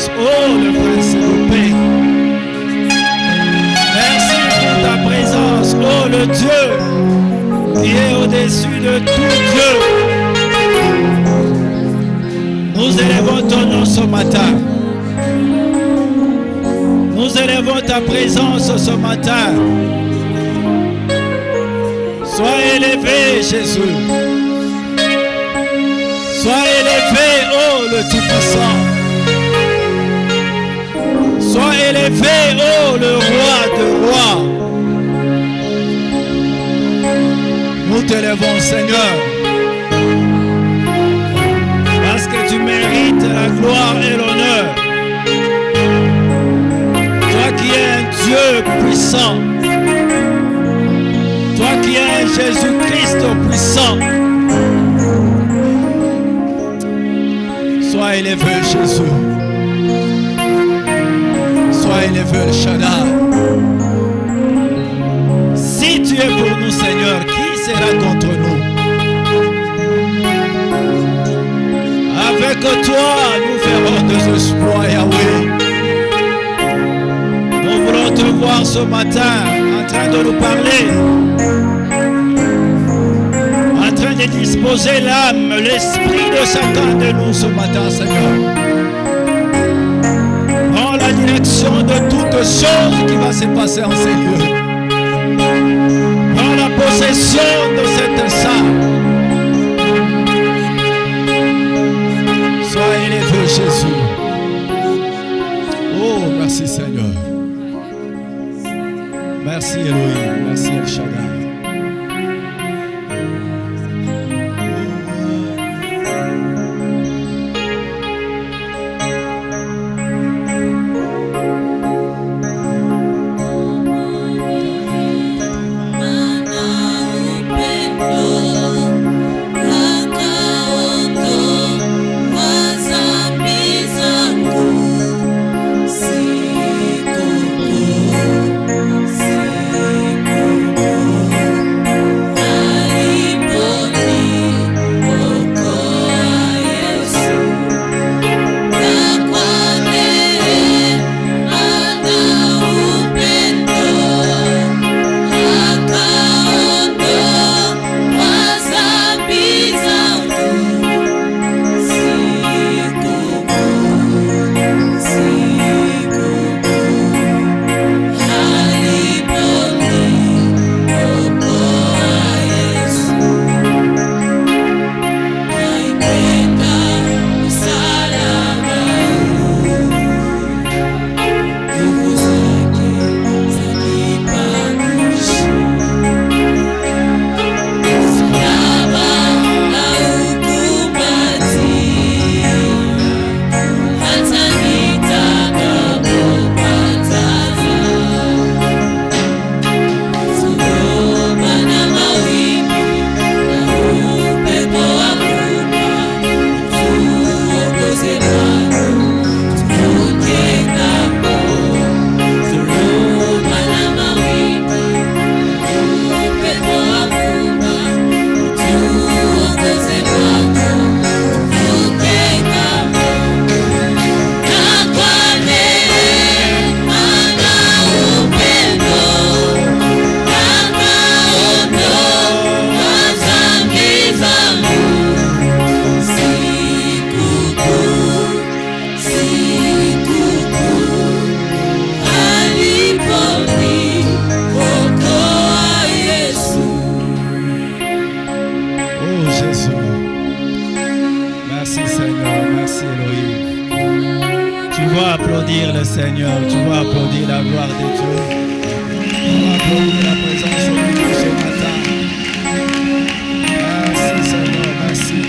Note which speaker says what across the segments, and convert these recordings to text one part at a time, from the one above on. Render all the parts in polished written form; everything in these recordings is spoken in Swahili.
Speaker 1: présence. Oh, le prince de paix. Merci pour ta présence. Oh, le Dieu qui est au-dessus de tout Dieu. Nous élevons ton nom ce matin. Nous élevons ta présence ce matin. Sois élevé, Jésus. Sois élevé, oh le Tout-Puissant. Sois élevé, oh le Roi de rois. Nous t'élevons, Seigneur, parce que tu mérites la gloire et l'honneur. Toi qui es un Dieu puissant, toi qui es un Jésus-Christ puissant, sois élevé, Jésus. Sois élevé, le Shaddai. Si tu es pour nous, Seigneur, qui sera contre nous? Avec toi, nous ferons des exploits, Yahweh. Nous voulons te voir ce matin en train de nous parler, en train de disposer l'âme, l'esprit de chacun de nous ce matin, Seigneur. Prends la direction de toutes choses qui va se passer en ces lieux. Prends la possession de cet instant. Sois élevé, Jésus. Oh, merci Seigneur. Merci Elohim. Merci El Shaddai. Applaudir le Seigneur, tu vas applaudir la gloire de Dieu, tu vas applaudir la présence de Dieu ce matin. Merci Seigneur, merci.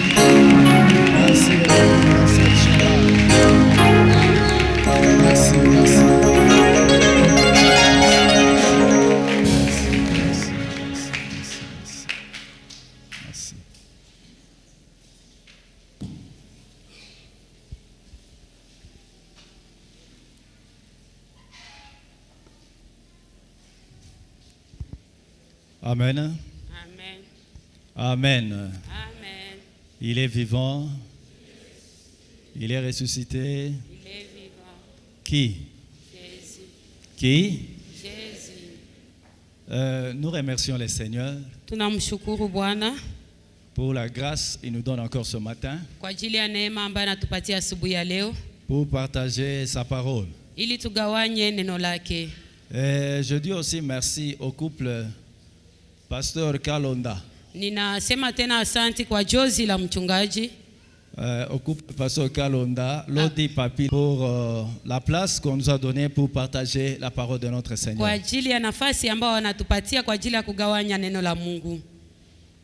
Speaker 1: Merci, merci, merci, merci. Amen.
Speaker 2: Amen.
Speaker 1: Amen.
Speaker 2: Amen.
Speaker 1: Il est vivant. Il est ressuscité.
Speaker 2: Il est vivant.
Speaker 1: Qui?
Speaker 2: Jésus.
Speaker 1: Qui?
Speaker 2: Jésus.
Speaker 1: Nous remercions le Seigneur
Speaker 2: Tunamshukuru Bwana
Speaker 1: pour la grâce qu'il nous donne encore ce matin
Speaker 2: kwa ajili ya neema ambayo anatupatia asubuhi ya leo
Speaker 1: pour partager sa parole.
Speaker 2: ili tugawanye neno lake.
Speaker 1: Je dis aussi merci au couple Pasteur Kalonda.
Speaker 2: Ninasema tena asante kwa jozi la mchungaji
Speaker 1: Au couple Pasteur Kalonda, Lodi Papi, pour la place qu'on nous a donnée pour partager la parole de notre Seigneur.
Speaker 2: kwa ajili ya nafasi ambayo wanatupatia kwa ajili ya kugawanya neno la Mungu.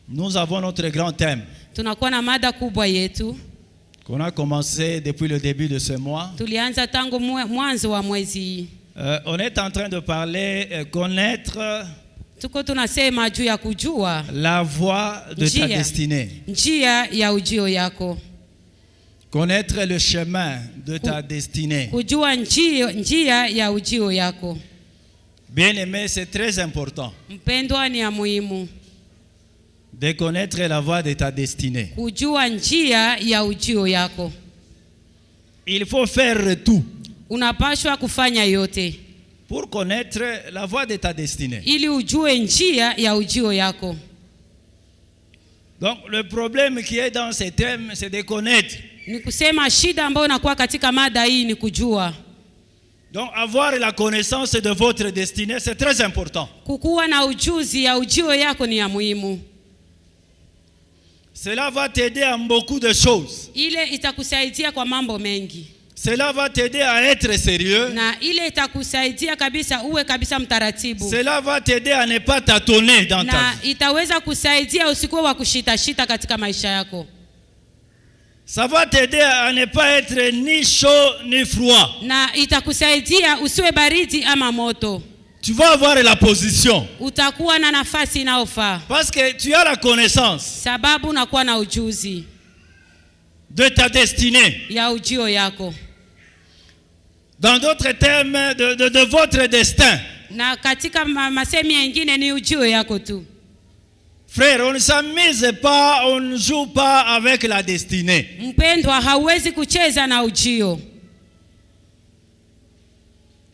Speaker 1: Nous avons notre grand thème
Speaker 2: Tunakuwa na mada kubwa yetu.
Speaker 1: qu'on a commencé depuis le début de ce mois.
Speaker 2: Tulianza tangu mwanzo wa mwezi.
Speaker 1: On est en train de parler, connaître
Speaker 2: Tuko tunasema juu ya kujua
Speaker 1: la voie de ta destinée.
Speaker 2: Njia ya ujio yako.
Speaker 1: Connaître le chemin de ta destinée.
Speaker 2: Kujua njia ya ujio yako.
Speaker 1: Bien-aimé, c'est très important
Speaker 2: Mpendwa, ni ya muhimu
Speaker 1: de connaître la voie de ta destinée.
Speaker 2: kujua njia ya ujio yako.
Speaker 1: Il faut faire tout
Speaker 2: Unapaswa kufanya yote
Speaker 1: pour connaître la voie de ta destinée.
Speaker 2: ili ujue njia ya ujio yako.
Speaker 1: Donc le problème qui est dans ces thèmes, c'est de connaître.
Speaker 2: Ni kusema shida ambayo inakuwa katika mada hii ni kujua.
Speaker 1: Donc avoir la connaissance de votre destinée, c'est très important.
Speaker 2: Kukuwa na ujuzi ya ujio yako ni ya muhimu.
Speaker 1: Cela va t'aider en beaucoup de choses.
Speaker 2: Ile itakusaidia kwa mambo mengi.
Speaker 1: Cela va t'aider à être sérieux.
Speaker 2: Na ile itakusaidia kabisa uwe kabisa mtaratibu.
Speaker 1: Cela va t'aider à ne pas tâtonner dans ta
Speaker 2: Na
Speaker 1: vie.
Speaker 2: itaweza kusaidia usikuwe wa kushita katika maisha yako.
Speaker 1: Ça va t'aider à ne pas être ni chaud ni froid.
Speaker 2: Na itakusaidia usiwe baridi ama moto.
Speaker 1: Tu vas avoir la position.
Speaker 2: Utakuwa na nafasi inayofaa.
Speaker 1: Parce que tu as la connaissance
Speaker 2: Sababu unakuwa na ujuzi
Speaker 1: de ta destinée.
Speaker 2: ya ujio yako.
Speaker 1: Dans d'autres termes, de votre destin.
Speaker 2: Na katika masemi mengine ni ujio yako tu.
Speaker 1: Frère, on ne s'amuse pas, on ne joue pas avec la destinée.
Speaker 2: Mpendwa, hauwezi kucheza na ujio.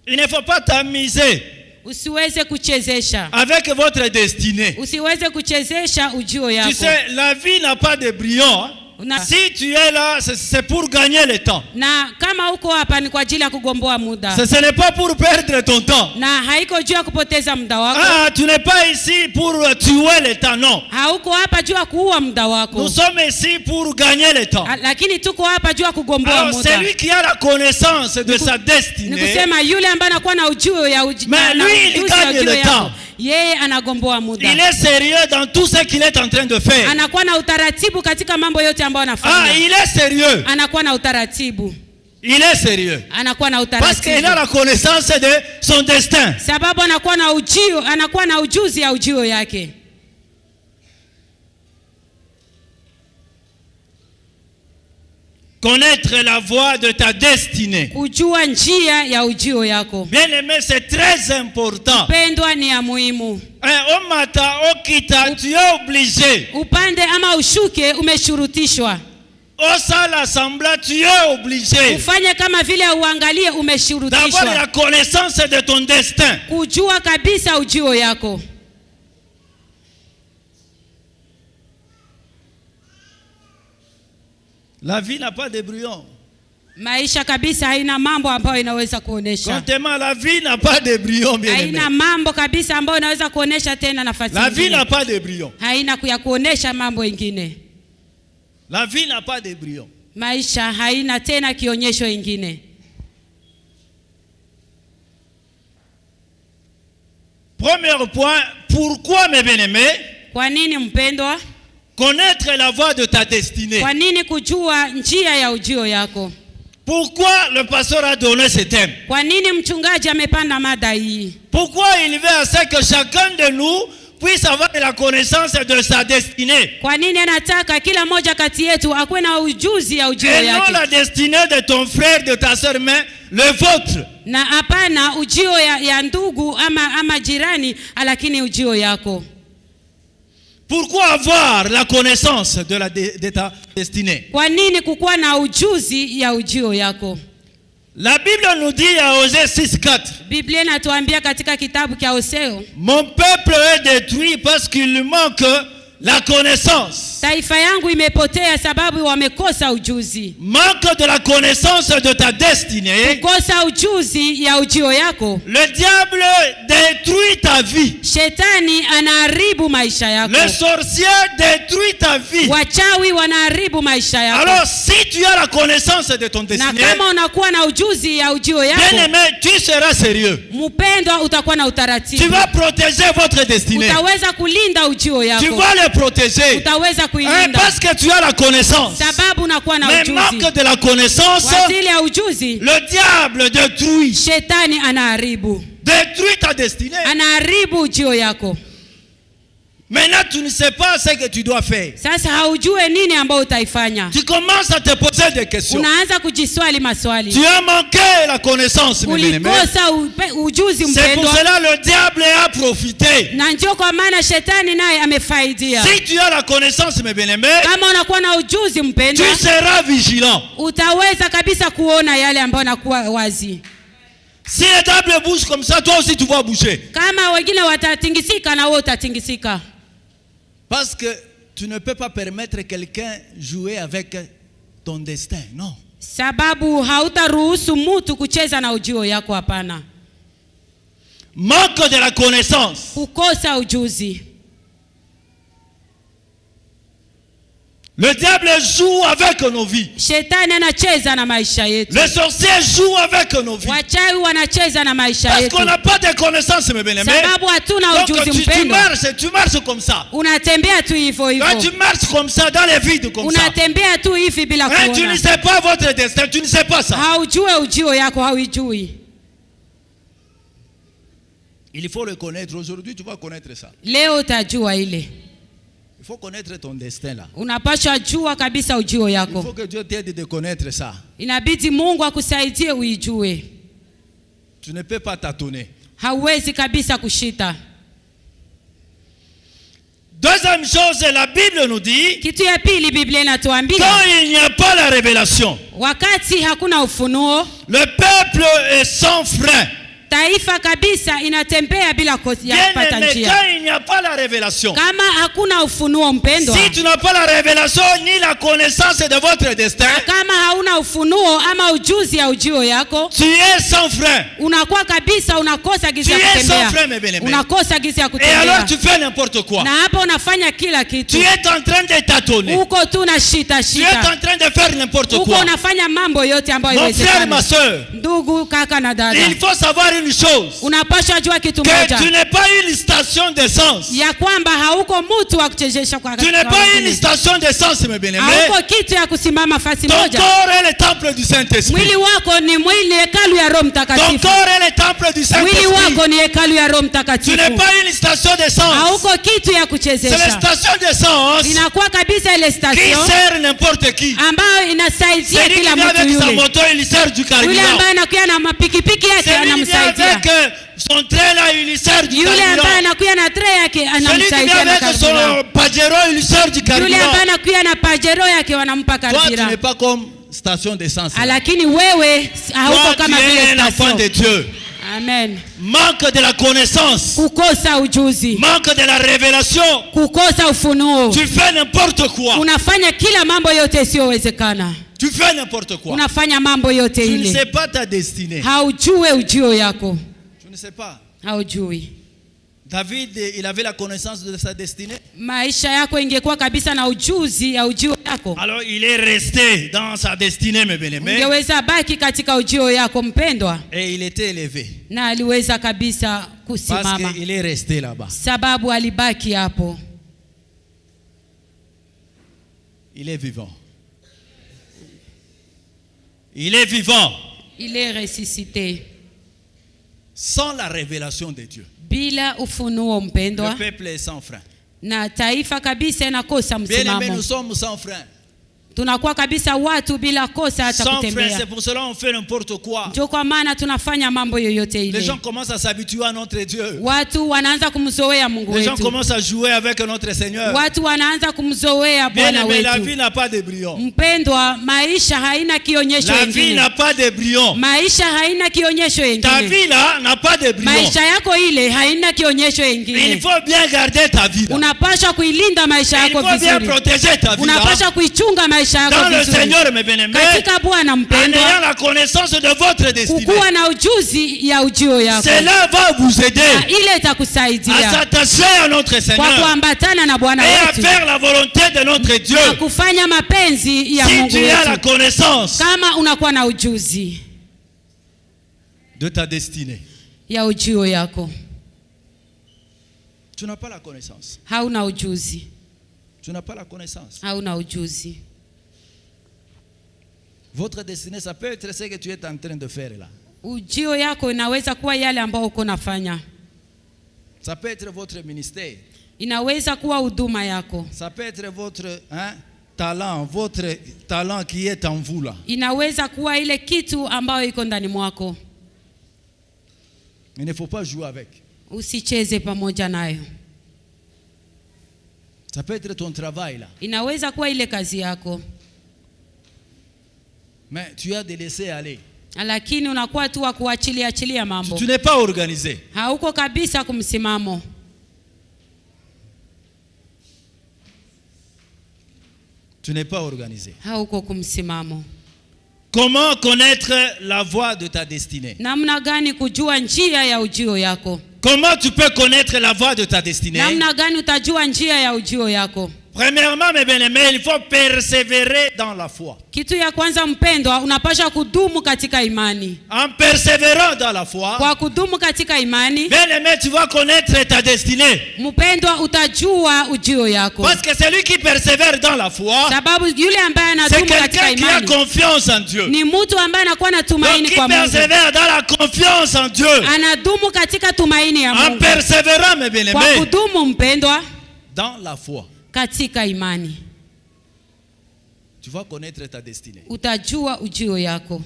Speaker 1: Il ne faut pas t'amuser
Speaker 2: Usiweze kuchezesha.
Speaker 1: avec votre destinée.
Speaker 2: Usiweze kuchezesha ujio yako.
Speaker 1: Tu sais, la vie n'a pas de brillant. Hein? Si tu es là, c'est pour gagner le temps.
Speaker 2: Na kama uko hapa ni kwa ajili ya kugomboa muda.
Speaker 1: Ce n'est pas pour perdre ton temps.
Speaker 2: Na haiko juu ya kupoteza muda wako.
Speaker 1: Ah, tu n'es pas ici pour tuer le temps, non.
Speaker 2: Hauko hapa juu ya kuua muda wako.
Speaker 1: Nous sommes ici pour gagner le temps.
Speaker 2: Lakini tuko hapa juu ya kugomboa
Speaker 1: Alors,
Speaker 2: muda.
Speaker 1: celui qui a la connaissance de sa destinée,
Speaker 2: Ni kusema yule ambaye anakuwa na ujio ya
Speaker 1: mais lui, il gagne le temps.
Speaker 2: Yeye anagomboa muda.
Speaker 1: Il est sérieux dans tout ce qu'il est en train de faire.
Speaker 2: Anakuwa na utaratibu katika mambo yote ambayo anafanya.
Speaker 1: Ah, il est sérieux.
Speaker 2: Anakuwa na utaratibu.
Speaker 1: Il est sérieux.
Speaker 2: Anakuwa na
Speaker 1: Parce
Speaker 2: utaratibu.
Speaker 1: qu'il a la connaissance de son destin.
Speaker 2: Sababu anakuwa na ujio, anakuwa na ujuzi ya ujio yake.
Speaker 1: Connaître la voie de ta destinée.
Speaker 2: Kujua njia ya ujio yako.
Speaker 1: Bien aimé, c'est très important.
Speaker 2: Pendwa, ni ya muhimu.
Speaker 1: Au mata, au kita, tu es obligé.
Speaker 2: Upande ama ushuke umeshurutishwa.
Speaker 1: Au salle assemblée, tu es obligé.
Speaker 2: Ufanye kama vile uangalie
Speaker 1: D'avoir
Speaker 2: umeshurutishwa.
Speaker 1: la connaissance de ton destin.
Speaker 2: Kujua kabisa ujio yako.
Speaker 1: La vie n'a pas de brouillon.
Speaker 2: Maisha kabisa haina mambo ambayo inaweza kuonesha.
Speaker 1: Comptement, la vie n'a pas de brouillon, bien aimé.
Speaker 2: Haina mambo kabisa ambayo inaweza kuonesha tena nafasi
Speaker 1: La vie
Speaker 2: nyingine.
Speaker 1: n'a pas de brouillon.
Speaker 2: Haina ya kuonesha mambo ingine.
Speaker 1: La vie n'a pas de brouillon.
Speaker 2: Maisha haina tena kionyesho ingine.
Speaker 1: Premier point, pourquoi, mes bien-aimés,
Speaker 2: Kwa nini mpendwa?
Speaker 1: connaître la voie de ta destinée?
Speaker 2: Kwa nini kujua njia ya ujio yako?
Speaker 1: Pourquoi le pasteur a donné ce thème?
Speaker 2: Kwa nini mchungaji amepanda mada hii?
Speaker 1: Pourquoi il veut à ce que chacun de nous puisse avoir la connaissance de sa destinée?
Speaker 2: Kwa nini anataka kila moja kati yetu akuwe na ujuzi ya ujio
Speaker 1: Et non
Speaker 2: yake?
Speaker 1: la destinée de ton frère, de ta sœur, mais le vôtre.
Speaker 2: Na hapana ujio ya ndugu ama jirani, lakini ujio yako.
Speaker 1: Pourquoi avoir la connaissance de ta destinée?
Speaker 2: Kwa nini kukuwa na ujuzi ya ujio yako?
Speaker 1: La Bible nous dit à Osée 6:4.
Speaker 2: Biblia inatuambia katika kitabu cha Hosea,
Speaker 1: mon peuple est détruit parce qu'il lui manque la connaissance.
Speaker 2: Taifa yangu imepotea sababu wamekosa ujuzi.
Speaker 1: Manque de la connaissance de ta destinée.
Speaker 2: Kukosa ujuzi ya ujio yako.
Speaker 1: Le diable détruit ta vie.
Speaker 2: Shetani anaharibu maisha yako.
Speaker 1: Le sorcier détruit ta vie.
Speaker 2: Wachawi wanaharibu maisha yako.
Speaker 1: Alors si tu as la connaissance de ton destinée,
Speaker 2: na kama unakuwa na ujuzi ya ujio yako,
Speaker 1: bien-aimé, tu seras sérieux.
Speaker 2: Mpendwa, utakuwa na utaratibu.
Speaker 1: Tu vas protéger votre destinée.
Speaker 2: Utaweza kulinda ujio yako.
Speaker 1: Tu vas le protéger.
Speaker 2: Utaweza kuilinda.
Speaker 1: Parce que tu as la connaissance.
Speaker 2: Sababu unakuwa na
Speaker 1: mais
Speaker 2: ujuzi.
Speaker 1: manque de la connaissance,
Speaker 2: ya ujuzi,
Speaker 1: le diable détruit.
Speaker 2: Shetani anaharibu.
Speaker 1: Détruit ta destinée.
Speaker 2: Anaharibu ujio yako.
Speaker 1: Maintenant tu ne sais pas ce que tu dois faire.
Speaker 2: Sasa haujue nini ambao utaifanya.
Speaker 1: Tu commences à te poser des questions.
Speaker 2: Unaanza kujiswali maswali.
Speaker 1: Tu as manqué la connaissance, mes bien-aimés.
Speaker 2: Ulikosa ujuzi mpendwa.
Speaker 1: C'est pour cela le diable a profité.
Speaker 2: Na ndio kwa maana shetani naye amefaidia.
Speaker 1: Si tu as la connaissance, mes bien-aimés,
Speaker 2: kama unakuwa na ujuzi mpendwa,
Speaker 1: tu seras vigilant.
Speaker 2: Utaweza kabisa kuona yale ambayo yanakuwa wazi.
Speaker 1: Si le diable bouge comme ça, toi aussi tu vas bouger.
Speaker 2: Kama wengine watatingisika na wewe utatingisika.
Speaker 1: Parce que tu ne peux pas permettre quelqu'un jouer avec ton destin, non.
Speaker 2: Sababu hautaruhusu mtu kucheza na ujio yako, hapana.
Speaker 1: Manque de la connaissance.
Speaker 2: Kukosa ujuzi.
Speaker 1: Le diable joue avec nos vies.
Speaker 2: Shetani anacheza na maisha yetu.
Speaker 1: Les sorciers jouent avec nos vies.
Speaker 2: Wachawi wanacheza na maisha
Speaker 1: yetu.
Speaker 2: Parce
Speaker 1: qu'on n'a pas de connaissances, mes bien-aimés.
Speaker 2: Sababu hatuna ujuzi mpendwa.
Speaker 1: Tu marches comme ça.
Speaker 2: Unatembea tu hivyo hivyo.
Speaker 1: Quand tu marches comme ça dans les vides comme ça.
Speaker 2: Unatembea tu hivi bila kuona.
Speaker 1: Tu ne sais pas votre destin, tu ne sais pas ça.
Speaker 2: Haujue ujio yako, haujui.
Speaker 1: Il faut le connaître. Aujourd'hui, tu vas connaître ça.
Speaker 2: Leo utajua ile.
Speaker 1: Il faut connaître ton destin là.
Speaker 2: Unapaswa jua kabisa ujio yako.
Speaker 1: Il faut que Dieu t'aide de connaître ça.
Speaker 2: Inabidi Mungu akusaidie uijue.
Speaker 1: Tu ne peux pas tâtonner.
Speaker 2: Hauwezi kabisa kushita.
Speaker 1: Deuxième chose, la Bible nous dit,
Speaker 2: kitu ya pili Biblia inatuambia,
Speaker 1: quand il n'y a pas la révélation,
Speaker 2: wakati hakuna ufunuo,
Speaker 1: le peuple est sans frein.
Speaker 2: Taifa kabisa inatembea bila kupata njia.
Speaker 1: Quand il n'y a pas la révélation,
Speaker 2: kama hakuna ufunuo mpendwa,
Speaker 1: si tu n'as pas la révélation ni la connaissance de votre destin,
Speaker 2: kama hauna ufunuo ama ujuzi ya ujio yako,
Speaker 1: tu es sans frein.
Speaker 2: Unakuwa kabisa unakosa gizi ya kutembea. Unakosa gizi ya kutembea.
Speaker 1: Et alors tu fais n'importe quoi.
Speaker 2: Na hapo unafanya kila kitu.
Speaker 1: Tu es en train de tâtonner.
Speaker 2: Uko tu na shita.
Speaker 1: Tu es en train de faire n'importe quoi.
Speaker 2: Uko unafanya mambo yote ambayo
Speaker 1: haiwezekani. Mon frère, ma soeur,
Speaker 2: ndugu, kaka na dada,
Speaker 1: il faut savoir une chose.
Speaker 2: Unapaswa jua kitu moja.
Speaker 1: Que tu n'es pas une station d'essence.
Speaker 2: Ya kwamba hauko mtu wa kuchezesha kwa
Speaker 1: tu n'es pas une station d'essence, mes bien-aimés.
Speaker 2: Hauko kitu ya kusimama fasi moja.
Speaker 1: Ton corps est le temple du Saint-Esprit.
Speaker 2: Mwili wako ni mwili hekalu ya Roho Mtakatifu.
Speaker 1: Ton corps est le temple du Saint-Esprit.
Speaker 2: Mwili wako ni hekalu ya Roho Mtakatifu.
Speaker 1: Tu n'es pas une station d'essence.
Speaker 2: Hauko kitu ya kuchezesha.
Speaker 1: C'est la station d'essence.
Speaker 2: Inakuwa kabisa ile station.
Speaker 1: Qui sert n'importe qui.
Speaker 2: Ambayo inasaidia kila mtu yule.
Speaker 1: Sa moto, il sert du carburant.
Speaker 2: Yule ambaye anakuwa na mapikipiki yake anamsaidia.
Speaker 1: Son train là, il sert du carburant.
Speaker 2: Yule ambaye anakuwa na train yake anamsaidia na carburant.
Speaker 1: Son pajero, il sert du carburant.
Speaker 2: Yule ambaye anakuwa na pajero yake wanampa carburant.
Speaker 1: Toi, tu n'es pas comme station d'essence.
Speaker 2: Lakini wewe hauko kama vile
Speaker 1: station. Tu es un enfant de Dieu.
Speaker 2: Amen.
Speaker 1: Manque de la connaissance.
Speaker 2: Kukosa ujuzi.
Speaker 1: Manque de la révélation.
Speaker 2: Kukosa ufunuo.
Speaker 1: Tu fais n'importe quoi.
Speaker 2: Unafanya kila mambo yote yasiyowezekana.
Speaker 1: Tu fais n'importe quoi.
Speaker 2: Unafanya mambo yote ile.
Speaker 1: Tu ne sais pas ta destinée.
Speaker 2: Haujui ujio yako.
Speaker 1: Tu ne sais pas.
Speaker 2: Haujui.
Speaker 1: David, il avait la connaissance de sa destinée.
Speaker 2: Maisha yako ingekuwa kabisa na ujuzi ya ujio yako.
Speaker 1: Alors il est resté dans sa destinée, mes bien-aimés.
Speaker 2: Ungeweza baki katika ujio yako mpendwa.
Speaker 1: Et il était élevé.
Speaker 2: Na aliweza kabisa kusimama.
Speaker 1: Parce qu'il est resté là-bas.
Speaker 2: Sababu alibaki hapo.
Speaker 1: Il est vivant. Il est vivant.
Speaker 2: Il est ressuscité.
Speaker 1: Sans la révélation de Dieu.
Speaker 2: Bila ufunuo mpendwa.
Speaker 1: Le peuple est sans frein.
Speaker 2: Na taifa kabisa inakosa msimamo.
Speaker 1: Bien-aimés, nous sommes sans frein.
Speaker 2: Tunakuwa kabisa watu bila kosa hata
Speaker 1: Sans frère,
Speaker 2: kutembea.
Speaker 1: c'est pour cela on fait n'importe quoi.
Speaker 2: Ndio kwa maana tunafanya mambo yoyote
Speaker 1: Les
Speaker 2: ile.
Speaker 1: gens commencent à s'habituer à notre Dieu.
Speaker 2: Watu wanaanza kumzoea Mungu
Speaker 1: Les gens
Speaker 2: wetu.
Speaker 1: commencent à jouer avec notre Seigneur.
Speaker 2: Watu wanaanza kumzoea Bwana
Speaker 1: Bien-aimé, la
Speaker 2: wetu.
Speaker 1: vie n'a pas de brillant.
Speaker 2: Mpendwa, maisha haina kionyesho
Speaker 1: La vie
Speaker 2: kingine.
Speaker 1: n'a pas de brillant.
Speaker 2: Maisha haina kionyesho
Speaker 1: Ta
Speaker 2: kingine.
Speaker 1: vie là n'a pas de brillant.
Speaker 2: Maisha yako ile haina kionyesho
Speaker 1: Il
Speaker 2: kingine.
Speaker 1: faut bien garder ta vie là.
Speaker 2: Unapaswa kuilinda maisha
Speaker 1: Il
Speaker 2: yako
Speaker 1: faut bien
Speaker 2: vizuri.
Speaker 1: protéger ta vie là.
Speaker 2: Unapaswa kuichunga maisha yako
Speaker 1: Dans le
Speaker 2: vizuri.
Speaker 1: Seigneur, mes bien-aimés,
Speaker 2: Katika Bwana
Speaker 1: en
Speaker 2: mpendwa,
Speaker 1: ayant la connaissance de votre destinée.
Speaker 2: kukuwa na ujuzi ya ujio yako.
Speaker 1: Cela va vous aider
Speaker 2: Na ile
Speaker 1: à
Speaker 2: itakusaidia
Speaker 1: s'attacher à notre
Speaker 2: kwa
Speaker 1: Seigneur
Speaker 2: kuambatana na Bwana
Speaker 1: et à
Speaker 2: wetu
Speaker 1: faire la volonté de notre Dieu.
Speaker 2: na kufanya mapenzi ya
Speaker 1: Si
Speaker 2: Mungu
Speaker 1: tu as la
Speaker 2: wetu.
Speaker 1: connaissance
Speaker 2: Kama unakuwa na ujuzi
Speaker 1: de ta destinée,
Speaker 2: ya ujio yako,
Speaker 1: tu n'as pas la connaissance.
Speaker 2: hauna ujuzi,
Speaker 1: Tu n'as pas la connaissance.
Speaker 2: hauna ujuzi.
Speaker 1: Votre destinée, ça peut être ce que tu es en train de faire là.
Speaker 2: Ujio yako inaweza kuwa yale ambayo uko nafanya,
Speaker 1: Ça peut être votre ministère.
Speaker 2: inaweza kuwa huduma yako,
Speaker 1: Ça peut être votre talent qui est en vous là.
Speaker 2: inaweza kuwa ile kitu ambayo iko ndani mwako.
Speaker 1: Il ne faut pas jouer avec.
Speaker 2: Usicheze pamoja nayo.
Speaker 1: Ça peut être ton travail là.
Speaker 2: Inaweza kuwa ile kazi yako,
Speaker 1: Mais tu as de laisser aller.
Speaker 2: lakini unakuwa tu wa kuachilia mambo.
Speaker 1: Tu n'es pas organisé.
Speaker 2: Hauko kabisa kumsimamo.
Speaker 1: Tu n'es pas organisé.
Speaker 2: Hauko kumsimamo.
Speaker 1: Comment connaître la voie de ta destinée?
Speaker 2: Namna gani kujua njia ya ujio yako?
Speaker 1: Comment tu peux connaître la voie de ta destinée?
Speaker 2: Namna gani utajua njia ya ujio yako?
Speaker 1: Premièrement, mes bien-aimés, il faut persévérer dans la foi.
Speaker 2: Kitu ya kwanza mpendwa, unapaswa kudumu katika imani.
Speaker 1: En persévérant dans la foi,
Speaker 2: Kwa kudumu katika imani,
Speaker 1: bien-aimé, tu vas connaître ta destinée.
Speaker 2: mpendwa, utajua ujio yako.
Speaker 1: Parce que celui qui persévère dans la foi,
Speaker 2: Sababu yule ambaye
Speaker 1: c'est
Speaker 2: anadumu katika
Speaker 1: quelqu'un qui a
Speaker 2: imani
Speaker 1: confiance en Dieu.
Speaker 2: ni mtu ambaye anakuwa na
Speaker 1: Donc,
Speaker 2: tumaini
Speaker 1: qui
Speaker 2: kwa Mungu.
Speaker 1: persévère dans la confiance en Dieu.
Speaker 2: Anadumu katika tumaini ya
Speaker 1: En
Speaker 2: Mungu.
Speaker 1: persévérant, mes
Speaker 2: Kwa
Speaker 1: bien-aimés,
Speaker 2: kudumu mpendwa
Speaker 1: dans la foi,
Speaker 2: katika imani,
Speaker 1: tu vas connaître ta destinée.
Speaker 2: utajua ujio yako.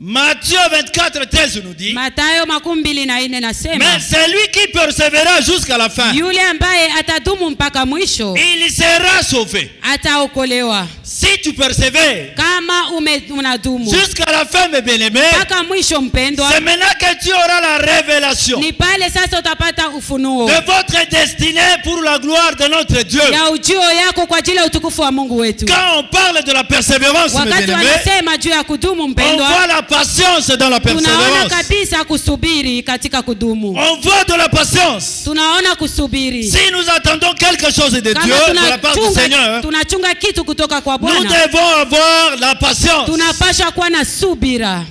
Speaker 1: Matthieu 24:13 nous dit,
Speaker 2: Mathayo 24 nasema,
Speaker 1: mais celui qui persévérera jusqu'à la fin,
Speaker 2: yule ambaye atadumu mpaka mwisho
Speaker 1: il sera sauvé.
Speaker 2: ataokolewa.
Speaker 1: Si tu persévères
Speaker 2: Kama unadumu
Speaker 1: jusqu'à la fin, mes bien-aimés,
Speaker 2: mpaka mwisho mpendwa,
Speaker 1: c'est maintenant que tu auras la révélation
Speaker 2: ni pale sasa utapata ufunuo
Speaker 1: de votre destinée pour la gloire de notre Dieu.
Speaker 2: ya ujio yako kwa ajili ya utukufu wa Mungu wetu.
Speaker 1: Quand on parle de la persévérance, mes
Speaker 2: Wakati
Speaker 1: bien-aimés,
Speaker 2: wanasema juu ya kudumu
Speaker 1: on
Speaker 2: mpendwa,
Speaker 1: voit la patience dans la
Speaker 2: tunaona
Speaker 1: persévérance.
Speaker 2: kabisa kusubiri katika kudumu.
Speaker 1: On voit de la patience.
Speaker 2: Tunaona kusubiri.
Speaker 1: Si nous attendons quelque chose de Dieu,
Speaker 2: Kama
Speaker 1: de la part du Seigneur,
Speaker 2: tunachunga kitu kutoka kwa
Speaker 1: nous
Speaker 2: Bwana,
Speaker 1: devons avoir la patience.
Speaker 2: tunapasha kuwa na subira.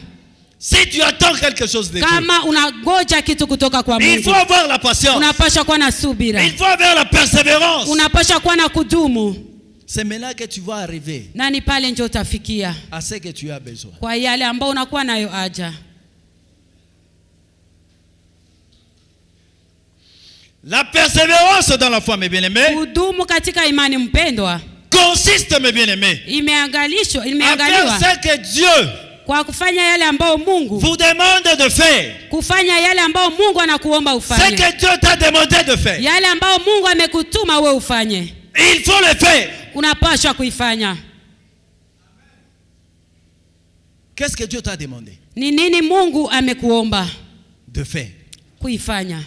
Speaker 1: Si tu attends quelque chose de Dieu,
Speaker 2: Kama unagoja kitu kutoka kwa
Speaker 1: il faut
Speaker 2: Mungu,
Speaker 1: avoir la patience.
Speaker 2: unapasha kuwa na subira.
Speaker 1: Il faut avoir la persévérance.
Speaker 2: Unapasha kuwa na kudumu,
Speaker 1: C'est maintenant que tu vas arriver
Speaker 2: na ni pale ndio utafikia
Speaker 1: à ce que tu as besoin.
Speaker 2: kwa yale ambao unakuwa nayo haja.
Speaker 1: La persévérance dans la foi, mes bien-aimés,
Speaker 2: Kudumu katika imani mpendwa,
Speaker 1: consiste, mes bien-aimés,
Speaker 2: imeangaliwa
Speaker 1: à faire ce que Dieu
Speaker 2: kwa kufanya yale ambao Mungu
Speaker 1: vous demande de faire.
Speaker 2: kufanya yale ambao Mungu anakuomba
Speaker 1: Ce
Speaker 2: ufanye,
Speaker 1: que Dieu t'a demandé de faire.
Speaker 2: yale ambao Mungu amekutuma we ufanye,
Speaker 1: Il faut le faire.
Speaker 2: unapaswa kuifanya.
Speaker 1: Qu'est-ce que Dieu t'a demandé
Speaker 2: Ni nini Mungu amekuomba
Speaker 1: de faire?
Speaker 2: kuifanya?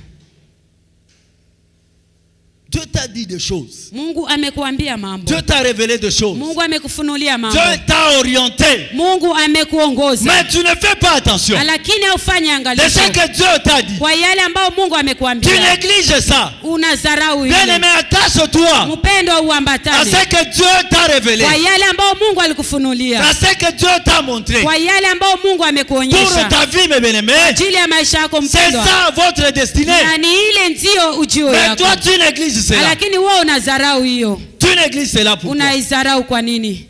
Speaker 1: Dieu t'a dit des choses.
Speaker 2: Mungu amekuambia mambo.
Speaker 1: Dieu t'a révélé des choses.
Speaker 2: Mungu amekufunulia mambo.
Speaker 1: Dieu t'a orienté.
Speaker 2: Mungu amekuongoza.
Speaker 1: Mais tu ne fais pas attention
Speaker 2: Lakini haufanye
Speaker 1: de
Speaker 2: angalisho
Speaker 1: ce que Dieu t'a dit.
Speaker 2: kwa yale ambao Mungu
Speaker 1: Tu
Speaker 2: amekuambia.
Speaker 1: négliges ça.
Speaker 2: Unadharau
Speaker 1: Bien
Speaker 2: hilo.
Speaker 1: aimé, attache-toi
Speaker 2: Mpendo
Speaker 1: à
Speaker 2: uambatane
Speaker 1: ce que Dieu t'a révélé,
Speaker 2: kwa yale ambao Mungu alikufunulia,
Speaker 1: à ce que Dieu t'a montré
Speaker 2: kwa yale ambao Mungu
Speaker 1: pour
Speaker 2: amekuonyesha
Speaker 1: ta vie, mes bien-aimés.
Speaker 2: ajili ya maisha yako
Speaker 1: C'est
Speaker 2: mpendwa.
Speaker 1: ça votre destinée.
Speaker 2: Na ni ile ndio ujio
Speaker 1: Mais
Speaker 2: yako.
Speaker 1: toi, tu négliges cela.
Speaker 2: Lakini wewe unadharau hiyo.
Speaker 1: Tu négliges cela pourquoi?
Speaker 2: Unaidharau kwa nini?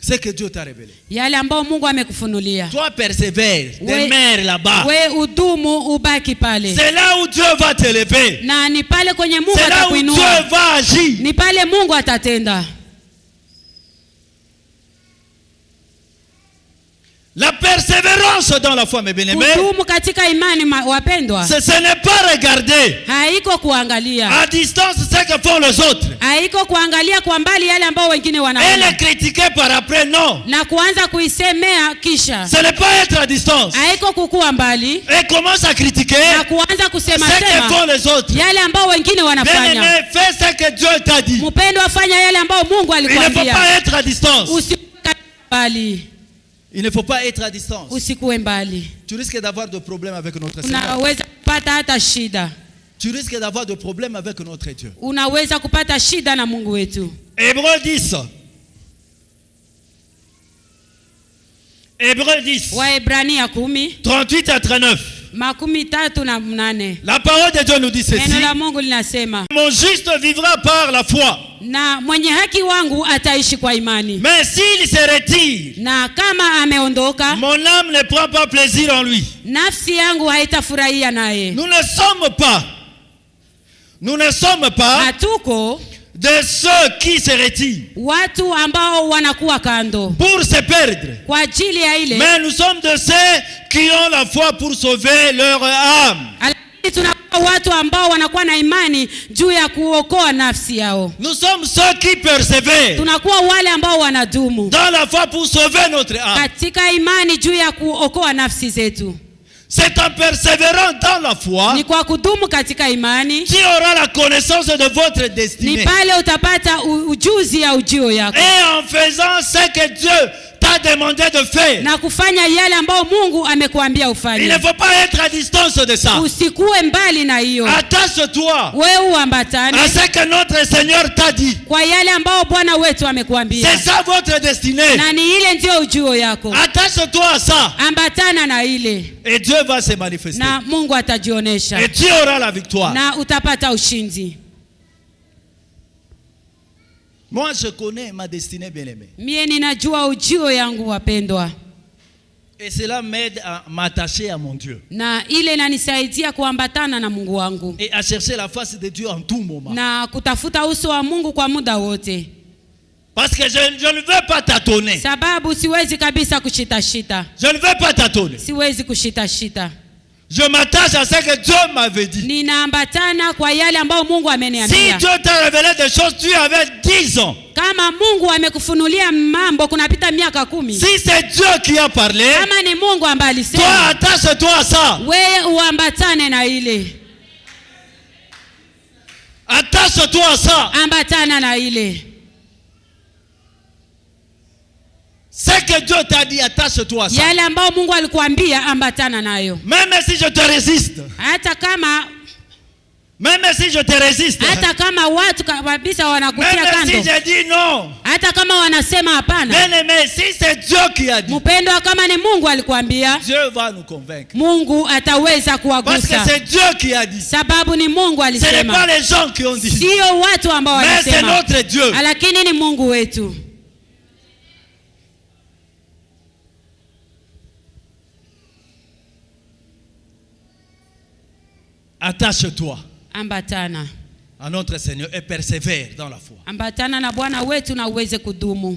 Speaker 1: Ce que Dieu t'a révélé.
Speaker 2: Yale ambao Mungu amekufunulia.
Speaker 1: Toi, persévère, demeure là-bas.
Speaker 2: We udumu ubaki pale.
Speaker 1: C'est là où Dieu va t'élever.
Speaker 2: Na ni pale kwenye Mungu
Speaker 1: C'est là où Dieu
Speaker 2: atakuinua.
Speaker 1: va agir.
Speaker 2: Ni pale Mungu atatenda.
Speaker 1: La persévérance dans la foi, mes bien-aimés,
Speaker 2: kudumu katika imani wapendwa,
Speaker 1: ce n'est pas regarder
Speaker 2: haiko kuangalia
Speaker 1: à distance ce que font les autres
Speaker 2: haiko kuangalia kwa mbali yale ambao wengine
Speaker 1: et
Speaker 2: wanaona
Speaker 1: les critiquer par après, non.
Speaker 2: na kuanza kuisemea kisha.
Speaker 1: Ce n'est pas être à distance
Speaker 2: Haiko kukua mbali
Speaker 1: et commence à critiquer
Speaker 2: na kuanza kusema
Speaker 1: ce que
Speaker 2: sema
Speaker 1: font les autres.
Speaker 2: yale ambao wengine wanafanya.
Speaker 1: Bien-aimé, fais ce que Dieu t'a dit.
Speaker 2: Mpendwa, fanya yale ambao Mungu
Speaker 1: Il ne faut
Speaker 2: alikwambia.
Speaker 1: pas être à distance.
Speaker 2: Usikuwe mbali.
Speaker 1: Il ne faut pas être à distance.
Speaker 2: Usikuwe mbali.
Speaker 1: Tu risques d'avoir des problèmes avec notre Seigneur.
Speaker 2: Unaweza kupata hata shida.
Speaker 1: Tu risques d'avoir des problèmes avec notre Dieu.
Speaker 2: Unaweza kupata shida na Mungu wetu.
Speaker 1: Hébreux 10. Hébreux 10.
Speaker 2: Waebrania 10
Speaker 1: 38 à 39.
Speaker 2: 38.
Speaker 1: La parole de Dieu nous dit ceci.
Speaker 2: Neno la Mungu linasema,
Speaker 1: Mon juste vivra par la foi.
Speaker 2: na mwenye haki wangu ataishi kwa imani.
Speaker 1: Mais s'il se retire,
Speaker 2: Na kama ameondoka,
Speaker 1: mon âme ne prend pas plaisir en lui.
Speaker 2: nafsi yangu haitafurahia naye.
Speaker 1: Nous ne sommes pas
Speaker 2: Hatuko
Speaker 1: de ceux qui se retirent
Speaker 2: watu ambao wanakuwa kando
Speaker 1: pour se perdre.
Speaker 2: kwa ajili ya ile,
Speaker 1: Mais nous sommes de ceux qui ont la foi pour sauver leur âme.
Speaker 2: lakini tunakuwa watu ambao wanakuwa na imani juu ya kuokoa nafsi yao.
Speaker 1: Nous sommes ceux qui persévèrent
Speaker 2: Tunakuwa wale ambao wanadumu
Speaker 1: dans la foi pour sauver notre âme.
Speaker 2: katika imani juu ya kuokoa nafsi zetu.
Speaker 1: C'est en persévérant dans la foi
Speaker 2: Ni kwa kudumu katika imani,
Speaker 1: qui aura la connaissance de votre
Speaker 2: ni
Speaker 1: destinée.
Speaker 2: pale utapata ujuzi ya ujio yako,
Speaker 1: Et en faisant ce que Dieu t'a demandé de faire.
Speaker 2: na kufanya yale ambayo Mungu amekuambia
Speaker 1: Il
Speaker 2: ufanye.
Speaker 1: ne faut pas être à distance de ça.
Speaker 2: Usikuwe mbali na hiyo,
Speaker 1: Attache-toi
Speaker 2: wewe uambatane
Speaker 1: à ce que notre Seigneur t'a dit.
Speaker 2: kwa yale ambayo Bwana wetu amekuambia,
Speaker 1: C'est ça votre destinée.
Speaker 2: na ni ile ndio ujio yako.
Speaker 1: Attache-toi à ça.
Speaker 2: Ambatana na ile,
Speaker 1: Et Dieu va se manifester.
Speaker 2: na Mungu atajionyesha,
Speaker 1: Et tu auras la victoire.
Speaker 2: na utapata ushindi.
Speaker 1: Moi, je connais ma destinée, bien-aimée.
Speaker 2: Mie ninajua ujio yangu wapendwa,
Speaker 1: Et cela m'aide à m'attacher à mon Dieu.
Speaker 2: na ile inanisaidia kuambatana na Mungu wangu
Speaker 1: Et à chercher la face de Dieu en tout moment.
Speaker 2: na kutafuta uso wa Mungu kwa muda wote,
Speaker 1: Parce que je ne veux pas tâtonner.
Speaker 2: sababu siwezi kabisa kushitashita.
Speaker 1: Je ne veux pas tâtonner.
Speaker 2: Siwezi kushitashita.
Speaker 1: Je m'attache à ce que Dieu m'avait dit.
Speaker 2: Ninaambatana kwa yale ambayo Mungu
Speaker 1: Si
Speaker 2: ameniambia.
Speaker 1: Dieu t'a révélé des choses, tu avais 10 ans.
Speaker 2: Kama Mungu amekufunulia mambo kunapita miaka 10,
Speaker 1: Si c'est Dieu qui a parlé,
Speaker 2: kama ni Mungu ambaye
Speaker 1: toi
Speaker 2: alisema,
Speaker 1: attache-toi à ça.
Speaker 2: wewe uambatane na ile,
Speaker 1: Attache-toi à ça.
Speaker 2: ambatana na ile.
Speaker 1: Ce que Dieu t'a dit, attache-toi à ça.
Speaker 2: Yale ambayo Mungu alikuambia ambatana nayo.
Speaker 1: Même si je te résiste,
Speaker 2: Hata kama hata kama watu kabisa wanakutia
Speaker 1: même si
Speaker 2: kando,
Speaker 1: je dis non,
Speaker 2: hata kama wanasema hapana,
Speaker 1: bien-aimé, si c'est Dieu qui a dit,
Speaker 2: mpendwa, kama ni Mungu alikuambia,
Speaker 1: Dieu va nous convaincre.
Speaker 2: Mungu ataweza
Speaker 1: Parce que
Speaker 2: kuwagusa,
Speaker 1: c'est Dieu qui a dit.
Speaker 2: sababu ni Mungu
Speaker 1: Ce n'est pas
Speaker 2: alisema,
Speaker 1: les gens qui ont dit,
Speaker 2: sio watu ambao
Speaker 1: mais c'est
Speaker 2: walisema,
Speaker 1: notre Dieu.
Speaker 2: lakini ni Mungu wetu.
Speaker 1: Attache-toi
Speaker 2: Ambatana,
Speaker 1: à notre Seigneur et persévère dans la foi.
Speaker 2: ambatana na Bwana wetu na uweze kudumu.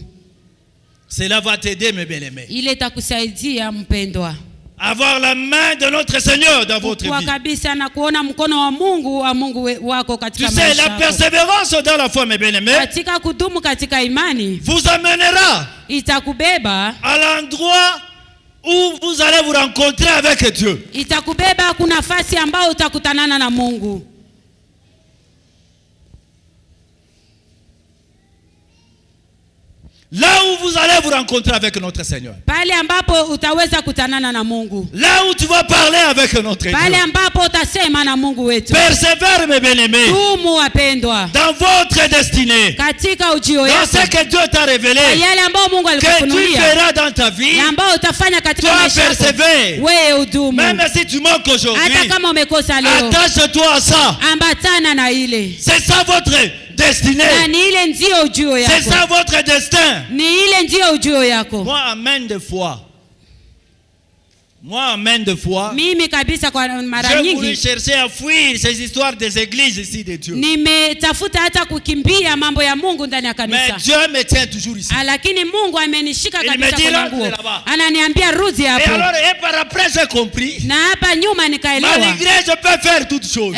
Speaker 1: Cela va t'aider, mes bien-aimés.
Speaker 2: Ile itakusaidia mpendwa,
Speaker 1: Avoir la main de notre Seigneur dans votre
Speaker 2: kwa
Speaker 1: vie.
Speaker 2: kabisa na kuona mkono wa Mungu wako
Speaker 1: Tu
Speaker 2: katika
Speaker 1: sais,
Speaker 2: maisha
Speaker 1: la
Speaker 2: yako.
Speaker 1: persévérance dans la foi, mes bien-aimés,
Speaker 2: Katika kudumu katika imani
Speaker 1: vous amènera
Speaker 2: itakubeba,
Speaker 1: à l'endroit où vous allez vous rencontrer avec Dieu.
Speaker 2: itakubeba kuna nafasi ambayo utakutanana na Mungu.
Speaker 1: Là où vous allez vous rencontrer avec notre Seigneur.
Speaker 2: Pale ambapo utaweza kutanana na Mungu.
Speaker 1: Là où tu vas parler avec notre Dieu.
Speaker 2: Pale ambapo utasema na Mungu wetu.
Speaker 1: Persévère, mes bien-aimés,
Speaker 2: Dumu wapendwa,
Speaker 1: dans votre destinée.
Speaker 2: katika ujio
Speaker 1: Dans
Speaker 2: yako,
Speaker 1: ce que Dieu t'a révélé,
Speaker 2: yale ambayo Mungu
Speaker 1: que tu
Speaker 2: alikufunulia
Speaker 1: feras dans ta vie,
Speaker 2: na ambayo utafanya katika
Speaker 1: toi
Speaker 2: maisha yako,
Speaker 1: persévère.
Speaker 2: wewe udumu.
Speaker 1: Même si tu manques aujourd'hui,
Speaker 2: Hata kama umekosa leo,
Speaker 1: attache-toi à ça.
Speaker 2: ambatana na ile,
Speaker 1: C'est ça votre destinée.
Speaker 2: na ni ile ndio ujio
Speaker 1: C'est ça
Speaker 2: yako,
Speaker 1: votre destin.
Speaker 2: ni ile ndio ujio yako.
Speaker 1: Moi, amène des fois, Moi, maintes de fois,
Speaker 2: Mimi kabisa kwa mara
Speaker 1: j'ai voulu
Speaker 2: nyingi
Speaker 1: chercher à fuir ces histoires des églises ici de Dieu.
Speaker 2: nimetafuta hata kukimbia mambo ya Mungu ndani ya
Speaker 1: Mais
Speaker 2: kanisa.
Speaker 1: Dieu me tient toujours ici.
Speaker 2: Lakini Mungu amenishika
Speaker 1: Il me
Speaker 2: kabisa
Speaker 1: dit,
Speaker 2: kwa
Speaker 1: rentre
Speaker 2: nguo.
Speaker 1: là-bas.
Speaker 2: Ananiambia rudi
Speaker 1: Et
Speaker 2: hapo.
Speaker 1: alors, et par après, j'ai compris.
Speaker 2: Na hapa nyuma nikaelewa.
Speaker 1: Malgré, je peux faire toutes choses.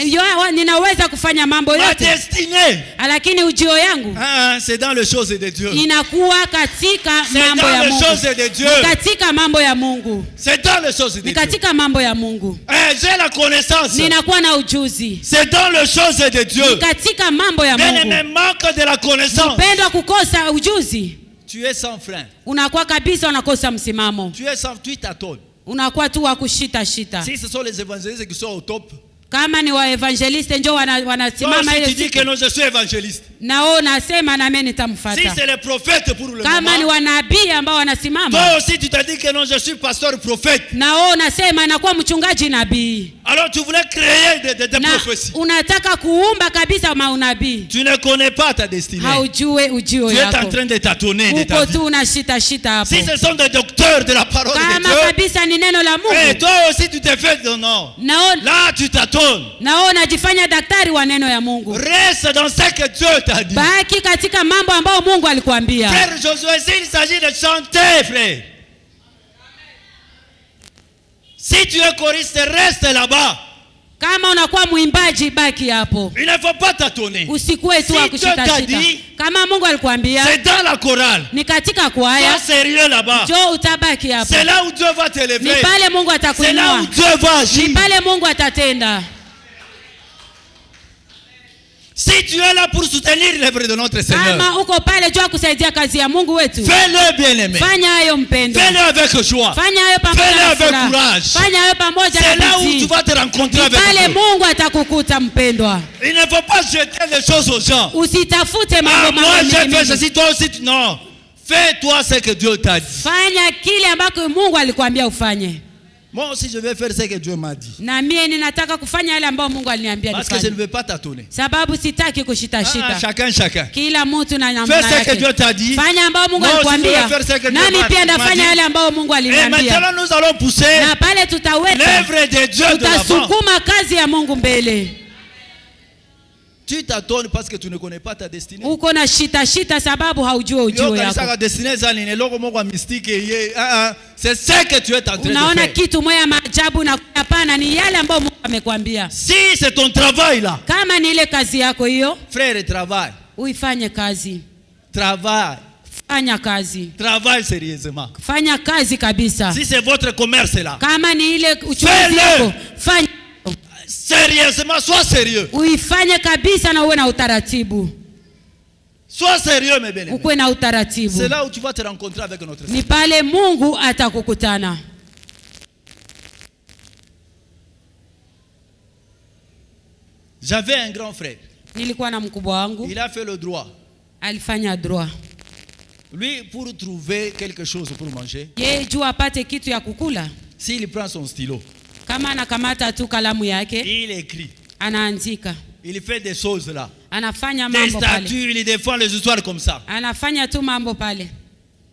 Speaker 2: Ninaweza kufanya mambo
Speaker 1: Ma
Speaker 2: yote.
Speaker 1: destinée,
Speaker 2: Lakini ujio yangu
Speaker 1: c'est dans les choses de Dieu.
Speaker 2: inakuwa katika
Speaker 1: C'est
Speaker 2: mambo
Speaker 1: dans
Speaker 2: ya
Speaker 1: les
Speaker 2: Mungu.
Speaker 1: choses de Dieu.
Speaker 2: Katika mambo ya Mungu.
Speaker 1: C'est dans les choses de
Speaker 2: Ni
Speaker 1: Dieu.
Speaker 2: katika mambo ya Mungu.
Speaker 1: J'ai la connaissance.
Speaker 2: Ninakuwa na ujuzi.
Speaker 1: C'est dans les choses de Dieu.
Speaker 2: Ni katika mambo ya
Speaker 1: Mais
Speaker 2: Mungu.
Speaker 1: me manque de la connaissance.
Speaker 2: Upendo kukosa ujuzi.
Speaker 1: Tu es sans frein.
Speaker 2: Unakuwa kabisa unakosa msimamo.
Speaker 1: Tu es sans, tu tâtonnes.
Speaker 2: Unakuwa tu wa kushita shita.
Speaker 1: Si ce sont les évangélistes qui sont au top,
Speaker 2: Kama ni waevangeliste njoo
Speaker 1: toi
Speaker 2: wanasimama
Speaker 1: aussi
Speaker 2: ile
Speaker 1: tu dis
Speaker 2: siku.
Speaker 1: que non, je suis évangéliste.
Speaker 2: Nao nasema na mimi
Speaker 1: Si
Speaker 2: nitamfuata.
Speaker 1: c'est les prophètes pour le
Speaker 2: Kama ni
Speaker 1: moment,
Speaker 2: wanabii ambao wanasimama.
Speaker 1: toi aussi tu te dis que non, je suis pasteur prophète.
Speaker 2: Nao nasema nakuwa mchungaji nabii.
Speaker 1: Alors tu voulais créer des
Speaker 2: Na
Speaker 1: prophéties.
Speaker 2: unataka kuumba kabisa maunabii.
Speaker 1: Tu ne connais pas ta destinée.
Speaker 2: Haujue ujio
Speaker 1: Tu es en
Speaker 2: yako.
Speaker 1: train de tâtonner de ta
Speaker 2: Uko
Speaker 1: vie.
Speaker 2: tu unashita shita hapo.
Speaker 1: Si ce sont des docteurs de la parole de
Speaker 2: Kama
Speaker 1: Dieu,
Speaker 2: kabisa ni neno la
Speaker 1: et
Speaker 2: Mungu.
Speaker 1: toi aussi tu te fais de non.
Speaker 2: Nao
Speaker 1: Là tu tâtonnes.
Speaker 2: unajifanya daktari wa neno ya Mungu.
Speaker 1: Reste dans ce que Dieu t'a dit.
Speaker 2: Baki katika mambo ambayo Mungu alikuambia.
Speaker 1: Frère Josué, s'il s'agit de chanter, frère. Si tu es choriste, reste là-bas.
Speaker 2: Kama unakuwa mwimbaji baki hapo.
Speaker 1: Il ne faut pas tâtonner.
Speaker 2: Usikue tu wa
Speaker 1: Si Dieu t'a
Speaker 2: kushita
Speaker 1: dit,
Speaker 2: shita. Kama Mungu alikuambia
Speaker 1: c'est dans la chorale.
Speaker 2: ni katika
Speaker 1: Sois
Speaker 2: kwaya,
Speaker 1: sérieux là-bas.
Speaker 2: njoo utabaki hapo.
Speaker 1: C'est là où Dieu va
Speaker 2: Ni
Speaker 1: t'élever.
Speaker 2: pale Mungu
Speaker 1: C'est là
Speaker 2: atakuinua.
Speaker 1: où Dieu va agir.
Speaker 2: Ni pale Mungu atatenda.
Speaker 1: Si tu es là pour soutenir l'œuvre de notre Seigneur,
Speaker 2: Kama uko pale jua kusaidia kazi ya Mungu wetu.
Speaker 1: fais-le bien aimé.
Speaker 2: Fanya hayo mpendo.
Speaker 1: Fais-le avec joie.
Speaker 2: Fanya hayo pamoja
Speaker 1: Fais-le
Speaker 2: na
Speaker 1: avec
Speaker 2: furaha.
Speaker 1: courage.
Speaker 2: Fanya hayo pamoja
Speaker 1: C'est
Speaker 2: na
Speaker 1: là où tu
Speaker 2: bidii.
Speaker 1: vas te rencontrer avec
Speaker 2: Pale
Speaker 1: Dieu.
Speaker 2: Mungu atakukuta mpendwa.
Speaker 1: Il ne faut pas jeter les choses aux gens.
Speaker 2: Usitafute
Speaker 1: Ah,
Speaker 2: mambo
Speaker 1: moi j'ai fait
Speaker 2: mengi.
Speaker 1: ceci, toi aussi. Non. Fais-toi ce que Dieu t'a dit.
Speaker 2: Fanya kile ambako Mungu alikwambia ufanye.
Speaker 1: Moi aussi je vais faire ce que Dieu m'a dit.
Speaker 2: Na mie ninataka kufanya yale ambayo Mungu aliniambia
Speaker 1: Parce que je ne
Speaker 2: nifanye.
Speaker 1: veux pas tâtonner.
Speaker 2: Sababu sitaki kushita shita.
Speaker 1: Chacun.
Speaker 2: Kila mtu na namna
Speaker 1: Fais ce que
Speaker 2: yake.
Speaker 1: Dieu t'a dit.
Speaker 2: Fanya ambayo Mungu
Speaker 1: Moi aussi, je
Speaker 2: alikwambia.
Speaker 1: vais faire ce que Dieu
Speaker 2: Nami
Speaker 1: m'a
Speaker 2: pia
Speaker 1: dit.
Speaker 2: ndafanya yale ambayo Mungu
Speaker 1: Et
Speaker 2: aliniambia.
Speaker 1: maintenant nous allons pousser
Speaker 2: Na pale tutaweka
Speaker 1: l'œuvre de Dieu de l'avant.
Speaker 2: tutasukuma kazi ya Mungu mbele.
Speaker 1: Tu tâtonnes parce que tu ne connais pas ta destinée.
Speaker 2: Uko na shita shita sababu haujua ujio yako.
Speaker 1: C'est ce que tu es en train de
Speaker 2: Unaona
Speaker 1: faire.
Speaker 2: kitu moya maajabu na hapana, ni yale ambayo Mungu amekwambia.
Speaker 1: Si c'est ton travail là,
Speaker 2: Kama ni ile kazi yako hiyo,
Speaker 1: frère, travaille.
Speaker 2: uifanye kazi.
Speaker 1: Travaille.
Speaker 2: Fanya kazi.
Speaker 1: Travaille sérieusement.
Speaker 2: Fanya kazi kabisa.
Speaker 1: Si c'est votre commerce là,
Speaker 2: Kama ni ile uchuuzi
Speaker 1: Fais-le.
Speaker 2: yako, fanya.
Speaker 1: sérieusement, sois sérieux.
Speaker 2: Uifanye kabisa na uwe na utaratibu.
Speaker 1: Sois sérieux, mes bien-aimés.
Speaker 2: Ukuwe na utaratibu.
Speaker 1: C'est là où tu vas te rencontrer avec notre Seigneur.
Speaker 2: Ni pale Mungu atakukutana.
Speaker 1: J'avais un grand frère.
Speaker 2: Nilikuwa na mkubwa wangu,
Speaker 1: Il a fait le droit.
Speaker 2: alifanya droit.
Speaker 1: Lui, pour trouver quelque chose pour manger,
Speaker 2: Yeye juu apate kitu ya kukula,
Speaker 1: s'il prend son stylo,
Speaker 2: kama anakamata tu kalamu yake,
Speaker 1: il écrit.
Speaker 2: anaandika.
Speaker 1: Il fait des choses là.
Speaker 2: Anafanya
Speaker 1: Des
Speaker 2: mambo pale.
Speaker 1: statues, il défend les histoires comme ça.
Speaker 2: Anafanya tu mambo pale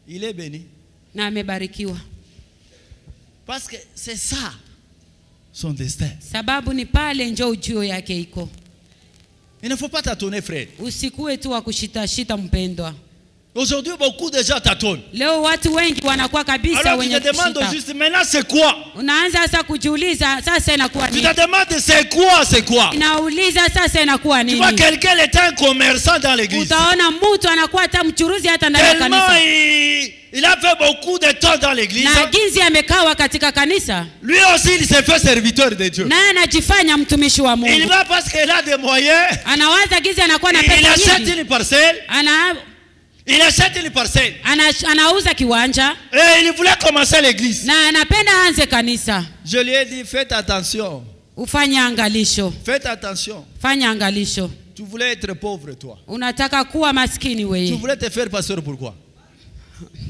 Speaker 1: Il est béni.
Speaker 2: na amebarikiwa.
Speaker 1: Parce que c'est ça, son destin.
Speaker 2: Sababu ni pale njoo ujio yake iko.
Speaker 1: Il ne faut pas tâtonner, frère.
Speaker 2: Usikue tu wa kushita shita mpendwa.
Speaker 1: Aujourd'hui, beaucoup de gens tâtonnent.
Speaker 2: Leo watu wengi wanakuwa kabisa
Speaker 1: Alors tu
Speaker 2: wenye
Speaker 1: te demandes
Speaker 2: kushita.
Speaker 1: juste, maintenant c'est quoi?
Speaker 2: Unaanza sasa kujiuliza sasa inakuwa
Speaker 1: Tu
Speaker 2: nini?
Speaker 1: te demandes c'est quoi?
Speaker 2: Inauliza sasa inakuwa
Speaker 1: Tu vois,
Speaker 2: nini?
Speaker 1: quelqu'un est un commerçant dans l'église.
Speaker 2: Utaona mtu anakuwa hata mchuruzi hata ndani ya
Speaker 1: Tellement
Speaker 2: kanisa.
Speaker 1: il a fait beaucoup de temps dans l'église.
Speaker 2: Na jinsi amekawa katika kanisa,
Speaker 1: Lui aussi, il s'est fait serviteur de Dieu.
Speaker 2: naye anajifanya mtumishi wa
Speaker 1: Il
Speaker 2: Mungu.
Speaker 1: va parce qu'il a des moyens.
Speaker 2: Anawaza gizi anakuwa na
Speaker 1: Il
Speaker 2: pesa
Speaker 1: achète
Speaker 2: nyingi.
Speaker 1: une parcelle. Il achète une parcelle.
Speaker 2: Anauza kiwanja
Speaker 1: Et il voulait commencer l'église.
Speaker 2: na anapenda anze kanisa.
Speaker 1: Je lui ai dit, faites attention.
Speaker 2: Ufanye angalisho.
Speaker 1: Faites attention.
Speaker 2: Fanya angalisho.
Speaker 1: Tu voulais être pauvre, toi.
Speaker 2: Unataka kuwa maskini
Speaker 1: Tu
Speaker 2: wewe.
Speaker 1: voulais te faire pasteur, pourquoi?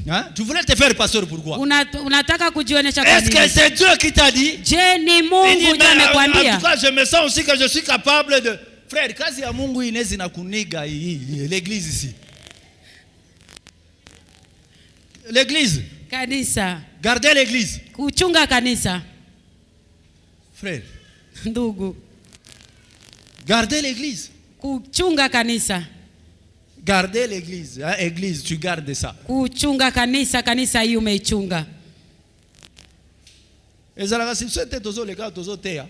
Speaker 1: Hein? Tu voulais te faire pasteur, pourquoi?
Speaker 2: Unataka kujionyesha kwa
Speaker 1: Est-ce que
Speaker 2: nini?
Speaker 1: c'est Dieu qui t'a dit?
Speaker 2: Je, ni
Speaker 1: Il dit,
Speaker 2: Mungu ndiye
Speaker 1: mais en
Speaker 2: amekwambia.
Speaker 1: tout cas, je me sens aussi que je suis capable de... Frère, kazi ya Mungu inezi na kuniga l'église ici. L'église.
Speaker 2: Kanisa.
Speaker 1: Garder l'église.
Speaker 2: Kuchunga kanisa.
Speaker 1: Frère.
Speaker 2: Ndugu.
Speaker 1: Garder l'église.
Speaker 2: Kuchunga kanisa.
Speaker 1: Garder l'église. Hein, église, tu gardes ça.
Speaker 2: Kuchunga kanisa, kanisa hii umeichunga.
Speaker 1: Ezalaka succès tozo le gars tozo tea.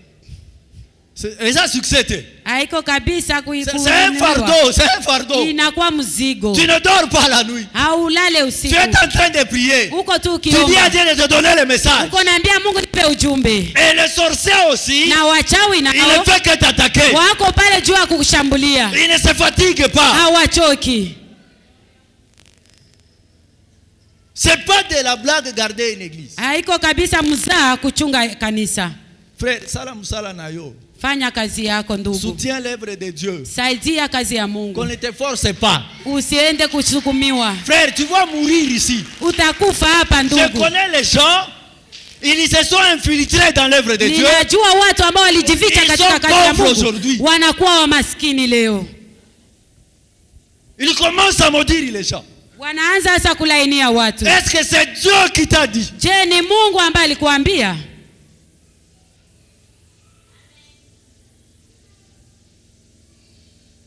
Speaker 1: C'est ça succès.
Speaker 2: Haiko kabisa
Speaker 1: c'est un fardeau, c'est un fardeau.
Speaker 2: Inakuwa mzigo.
Speaker 1: Tu ne dors pas la nuit.
Speaker 2: Haulale usiku.
Speaker 1: Tu es en train de prier.
Speaker 2: Uko tu
Speaker 1: Tu dis à Dieu de te donner le message.
Speaker 2: Uko naambia Mungu nipe ujumbe.
Speaker 1: Et le sorcier aussi,
Speaker 2: Na wachawi nao,
Speaker 1: il ne fait que t'attaquer.
Speaker 2: Wako pale juu ya kukushambulia.
Speaker 1: Il ne se fatigue pas.
Speaker 2: Hawachoki.
Speaker 1: C'est pas de la blague garder une église.
Speaker 2: Haiko kabisa mzaa kuchunga kanisa.
Speaker 1: Frère, salam sala na yo.
Speaker 2: Fanya kazi yako ndugu.
Speaker 1: Soutiens l'œuvre de Dieu.
Speaker 2: Saidia kazi ya Mungu.
Speaker 1: Qu'on ne te force pas.
Speaker 2: Usiende kusukumiwa.
Speaker 1: Frère, tu vas mourir ici.
Speaker 2: Utakufa hapa ndugu.
Speaker 1: Je connais les gens, ils se sont infiltrés dans l'œuvre de Dieu.
Speaker 2: Ninajua watu ambao walijificha katika kazi ya Mungu. Wanakuwa wamaskini leo.
Speaker 1: Ils commencent à maudire les gens.
Speaker 2: Wanaanza sasa kulainia watu.
Speaker 1: Est-ce que c'est Dieu qui t'a dit?
Speaker 2: Je, ni Mungu ambaye alikuambia?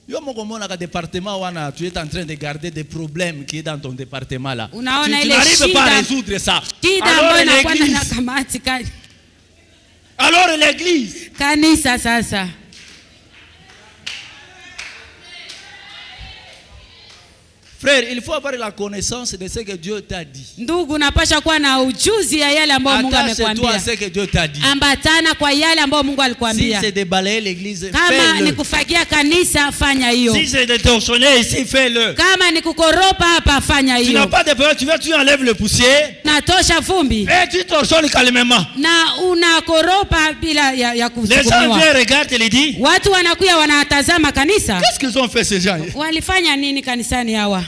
Speaker 1: Yo moko mona ka département wana, tu es en train de garder des problèmes qui est dans ton département là. Tu n'arrives pas à résoudre ça. Alors l'église.
Speaker 2: Kanisa sasa.
Speaker 1: Frère, il faut avoir la connaissance de ce que Dieu t'a dit.
Speaker 2: Ndugu, unapasha kuwa na ujuzi ya yale ambayo Mungu amekwambia.
Speaker 1: Attache-toi à ce que Dieu t'a dit.
Speaker 2: Ambatana kwa yale ambayo Mungu alikwambia.
Speaker 1: Si c'est de balayer l'église,
Speaker 2: kama
Speaker 1: fais-le.
Speaker 2: ni kufagia kanisa, fanya hiyo.
Speaker 1: Si c'est de torchonner ici, fais-le.
Speaker 2: Kama ni kukoropa hapa, fanya hiyo.
Speaker 1: Tu n'as pas de problème, tu enlèves le poussière.
Speaker 2: Natosha vumbi.
Speaker 1: Et tu torchonnes calmement.
Speaker 2: Na unakoropa bila ya kusukumiwa.
Speaker 1: Les gens viennent regarder et disent,
Speaker 2: watu wanakuya wanatazama kanisa.
Speaker 1: Qu'est-ce qu'ils ont fait ces gens?
Speaker 2: Walifanya nini kanisani hawa?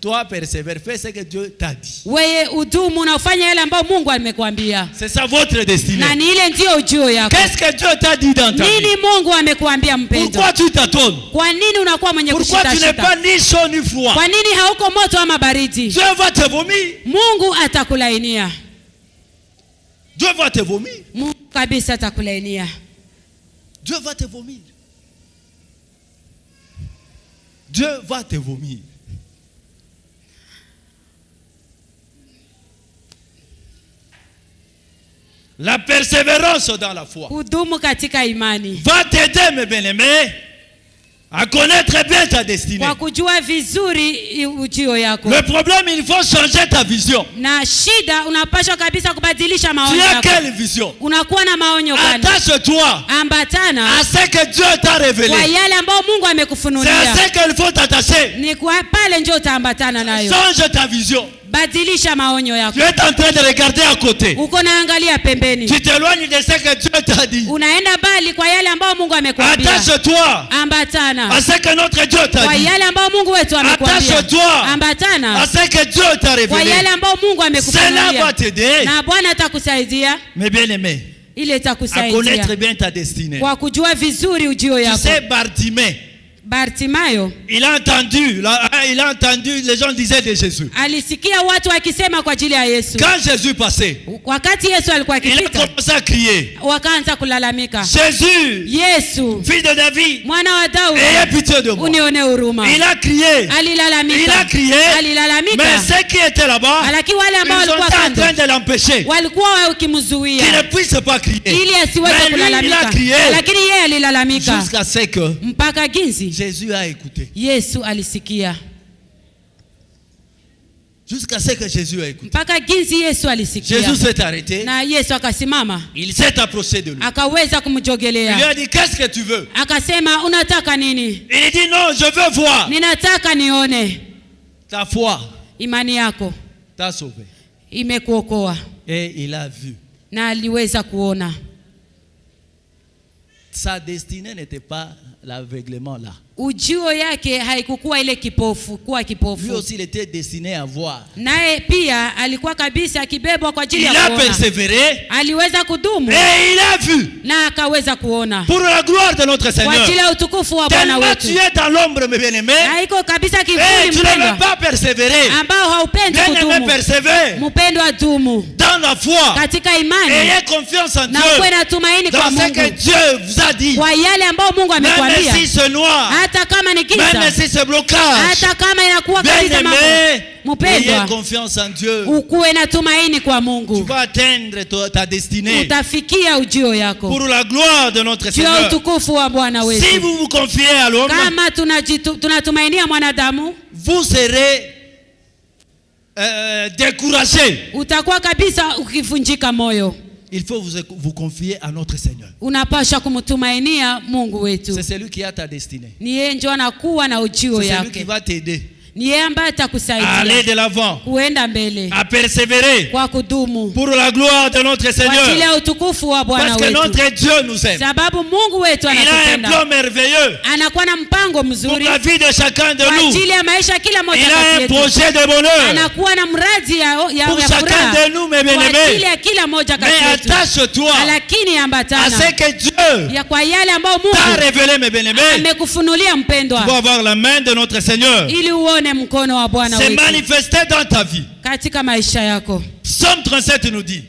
Speaker 1: Toi persévère, fais ce que Dieu t'a dit.
Speaker 2: Wewe udumu na ufanye yale ambayo Mungu amekwambia.
Speaker 1: C'est ça votre destinée.
Speaker 2: Na ni ile ndio ujio yako.
Speaker 1: Qu'est-ce que Dieu t'a dit dans ta vie?
Speaker 2: Nini Mungu amekuambia mpendwa?
Speaker 1: Pourquoi tu t'attends?
Speaker 2: Kwa nini unakuwa mwenye kushita shita?
Speaker 1: Pourquoi tu n'es pas ni chaud ni froid?
Speaker 2: Kwa nini hauko moto ama baridi?
Speaker 1: Dieu va te vomir.
Speaker 2: Mungu atakulainia.
Speaker 1: Dieu va te vomir.
Speaker 2: Mungu kabisa atakulainia.
Speaker 1: Dieu va te vomir. Dieu va te vomir. La persévérance dans la foi
Speaker 2: kudumu katika imani
Speaker 1: va t'aider, mes bien-aimés, à connaître bien ta destinée.
Speaker 2: Kwa kujua vizuri ujio yako.
Speaker 1: Le problème, il faut changer ta vision.
Speaker 2: Na shida unapaswa kabisa kubadilisha maonyo yako.
Speaker 1: Tu as quelle vision?
Speaker 2: Unakuwa na maonyo gani?
Speaker 1: Attache-toi
Speaker 2: ambatana
Speaker 1: à ce que Dieu t'a révélé.
Speaker 2: Kwa yale ambayo Mungu amekufunulia.
Speaker 1: C'est à ce qu'il faut t'attacher.
Speaker 2: Ni kwa pale ndio utaambatana nayo.
Speaker 1: Change ta vision.
Speaker 2: Badilisha maonyo yako.
Speaker 1: Tu es en train de regarder à côté.
Speaker 2: Uko naangalia pembeni.
Speaker 1: Tu t'éloignes de ce que Dieu t'a dit.
Speaker 2: Unaenda bali kwa yale ambayo Mungu amekwambia.
Speaker 1: Attache-toi
Speaker 2: ambatana
Speaker 1: à ce que notre Dieu t'a dit.
Speaker 2: Kwa yale ambayo Mungu wetu amekwambia.
Speaker 1: Attache-toi
Speaker 2: ambatana
Speaker 1: à ce que Dieu t'a révélé.
Speaker 2: Kwa yale ambayo Mungu amekufunulia.
Speaker 1: Cela va t'aider.
Speaker 2: Na Bwana atakusaidia.
Speaker 1: Mes bien-aimés,
Speaker 2: ile itakusaidia
Speaker 1: à connaître bien ta destinée.
Speaker 2: Kwa kujua vizuri ujio yako.
Speaker 1: Tu sais,
Speaker 2: Bartimayo,
Speaker 1: il a entendu les gens disaient de Jésus.
Speaker 2: Alisikia watu wakisema kwa ajili ya Yesu.
Speaker 1: Quand Jésus passait,
Speaker 2: wakati Yesu alikuwa akipita,
Speaker 1: il a commencé à crier.
Speaker 2: Wakaanza kulalamika.
Speaker 1: Jésus,
Speaker 2: Yesu,
Speaker 1: fils de David,
Speaker 2: mwana wa Daudi,
Speaker 1: ayez pitié de moi.
Speaker 2: Unione huruma.
Speaker 1: Il a crié.
Speaker 2: Alilalamika.
Speaker 1: Il a crié.
Speaker 2: Alilalamika.
Speaker 1: Mais ceux qui étaient là-bas,
Speaker 2: alaki wale ambao
Speaker 1: ils
Speaker 2: walikuwa
Speaker 1: sont en train de l'empêcher.
Speaker 2: Walikuwa wakimzuia.
Speaker 1: Qu'il ne puisse pas crier.
Speaker 2: Ili asiweze kulalamika.
Speaker 1: Il a crié.
Speaker 2: Lakini yeye alilalamika.
Speaker 1: Jusqu'à ce que
Speaker 2: mpaka ginzi
Speaker 1: Jésus a écouté.
Speaker 2: Yesu alisikia.
Speaker 1: Jusqu'à ce que Jésus a écouté.
Speaker 2: Mpaka ginzi Yesu alisikia.
Speaker 1: Jésus s'est arrêté.
Speaker 2: Na Yesu akasimama.
Speaker 1: Il s'est approché de lui.
Speaker 2: Akaweza kumjogelea.
Speaker 1: Il lui a dit, qu'est-ce que tu veux?
Speaker 2: Akasema, unataka nini?
Speaker 1: Il dit, non, je veux voir.
Speaker 2: Ninataka nione.
Speaker 1: Ta foi.
Speaker 2: Imani yako
Speaker 1: t'a sauvé.
Speaker 2: Imekuokoa.
Speaker 1: Et il a vu.
Speaker 2: Na aliweza kuona.
Speaker 1: Sa destinée n'était pas l'aveuglement là.
Speaker 2: Ujio yake haikukuwa ile kipofu, kuwa kipofu.
Speaker 1: Lui aussi il était destiné à voir.
Speaker 2: Naye pia alikuwa kabisa akibebwa kwa ajili ya kuona.
Speaker 1: Il a persévéré.
Speaker 2: Aliweza kudumu.
Speaker 1: Et il a vu.
Speaker 2: Na akaweza kuona.
Speaker 1: Pour la gloire de notre Seigneur.
Speaker 2: Kwa ajili ya utukufu wa Bwana wetu.
Speaker 1: Tu es dans l'ombre, mes bien-aimés.
Speaker 2: Haiko kabisa kivuli
Speaker 1: mpendwa. Tu ne veux pas persévérer.
Speaker 2: Ambao haupendi kudumu.
Speaker 1: Bien-aimé, persévère.
Speaker 2: Mpendwa dumu.
Speaker 1: Dans la foi.
Speaker 2: Katika imani.
Speaker 1: Ayez confiance en
Speaker 2: Na
Speaker 1: Dieu.
Speaker 2: ukuwe na tumaini kwa
Speaker 1: Dans ce que
Speaker 2: Mungu.
Speaker 1: Dieu vous a dit.
Speaker 2: Kwa yale ambayo Mungu amekwambia.
Speaker 1: Même si c'est noir.
Speaker 2: Hata kama ni giza.
Speaker 1: Même si c'est blocage.
Speaker 2: Hata kama inakuwa kabisa mambo.
Speaker 1: Bien-aimé,
Speaker 2: Mpendwa,
Speaker 1: ayez confiance en Dieu.
Speaker 2: ukuwe na tumaini kwa
Speaker 1: Tu
Speaker 2: Mungu.
Speaker 1: vas atteindre ta destinée.
Speaker 2: Utafikia ujio yako.
Speaker 1: Pour la gloire de notre
Speaker 2: Juu ya
Speaker 1: Seigneur.
Speaker 2: utukufu wa Bwana wetu.
Speaker 1: Si vous vous confiez à l'homme,
Speaker 2: Kama tunatumainia mwanadamu,
Speaker 1: vous serez découragé.
Speaker 2: utakuwa kabisa ukivunjika moyo.
Speaker 1: Il faut vous confier à notre Seigneur.
Speaker 2: Unapasha kumtumainia Mungu wetu.
Speaker 1: C'est celui qui a ta destinée.
Speaker 2: Ni yeye ndio anakuwa na ujio
Speaker 1: C'est celui qui
Speaker 2: yake.
Speaker 1: va t'aider
Speaker 2: Ni yeye ambaye
Speaker 1: à aller
Speaker 2: atakusaidia
Speaker 1: de l'avant,
Speaker 2: kuenda mbele
Speaker 1: à persévérer
Speaker 2: kwa kudumu
Speaker 1: pour la gloire de notre
Speaker 2: kwa ajili
Speaker 1: Seigneur.
Speaker 2: ya utukufu wa Bwana
Speaker 1: Parce que
Speaker 2: wetu.
Speaker 1: notre Dieu nous aime.
Speaker 2: Sababu Mungu wetu
Speaker 1: Il a un
Speaker 2: anatupenda.
Speaker 1: plan merveilleux
Speaker 2: Anakuwa na mpango
Speaker 1: pour
Speaker 2: mzuri
Speaker 1: la vie de chacun de
Speaker 2: kwa
Speaker 1: nous.
Speaker 2: ajili ya maisha ya kila mmoja
Speaker 1: Il a
Speaker 2: kati
Speaker 1: un
Speaker 2: yetu.
Speaker 1: projet de bonheur
Speaker 2: Anakuwa na mradi ya
Speaker 1: pour chacun
Speaker 2: furaha
Speaker 1: de nous, mes
Speaker 2: kwa ajili
Speaker 1: bien-aimés.
Speaker 2: ya kila mmoja
Speaker 1: Mais
Speaker 2: kati yetu.
Speaker 1: attache-toi
Speaker 2: Lakini
Speaker 1: à
Speaker 2: ambatana
Speaker 1: ce que Dieu
Speaker 2: ya kwa yale ambayo
Speaker 1: t'a
Speaker 2: Mungu
Speaker 1: révélé, mes bien-aimés.
Speaker 2: amekufunulia
Speaker 1: Tu
Speaker 2: mpendwa,
Speaker 1: vas avoir la main de notre Seigneur
Speaker 2: ili uone mkono wa Bwana
Speaker 1: se
Speaker 2: wetu
Speaker 1: manifester dans ta vie.
Speaker 2: katika maisha yako.
Speaker 1: Psaume 37 nous dit.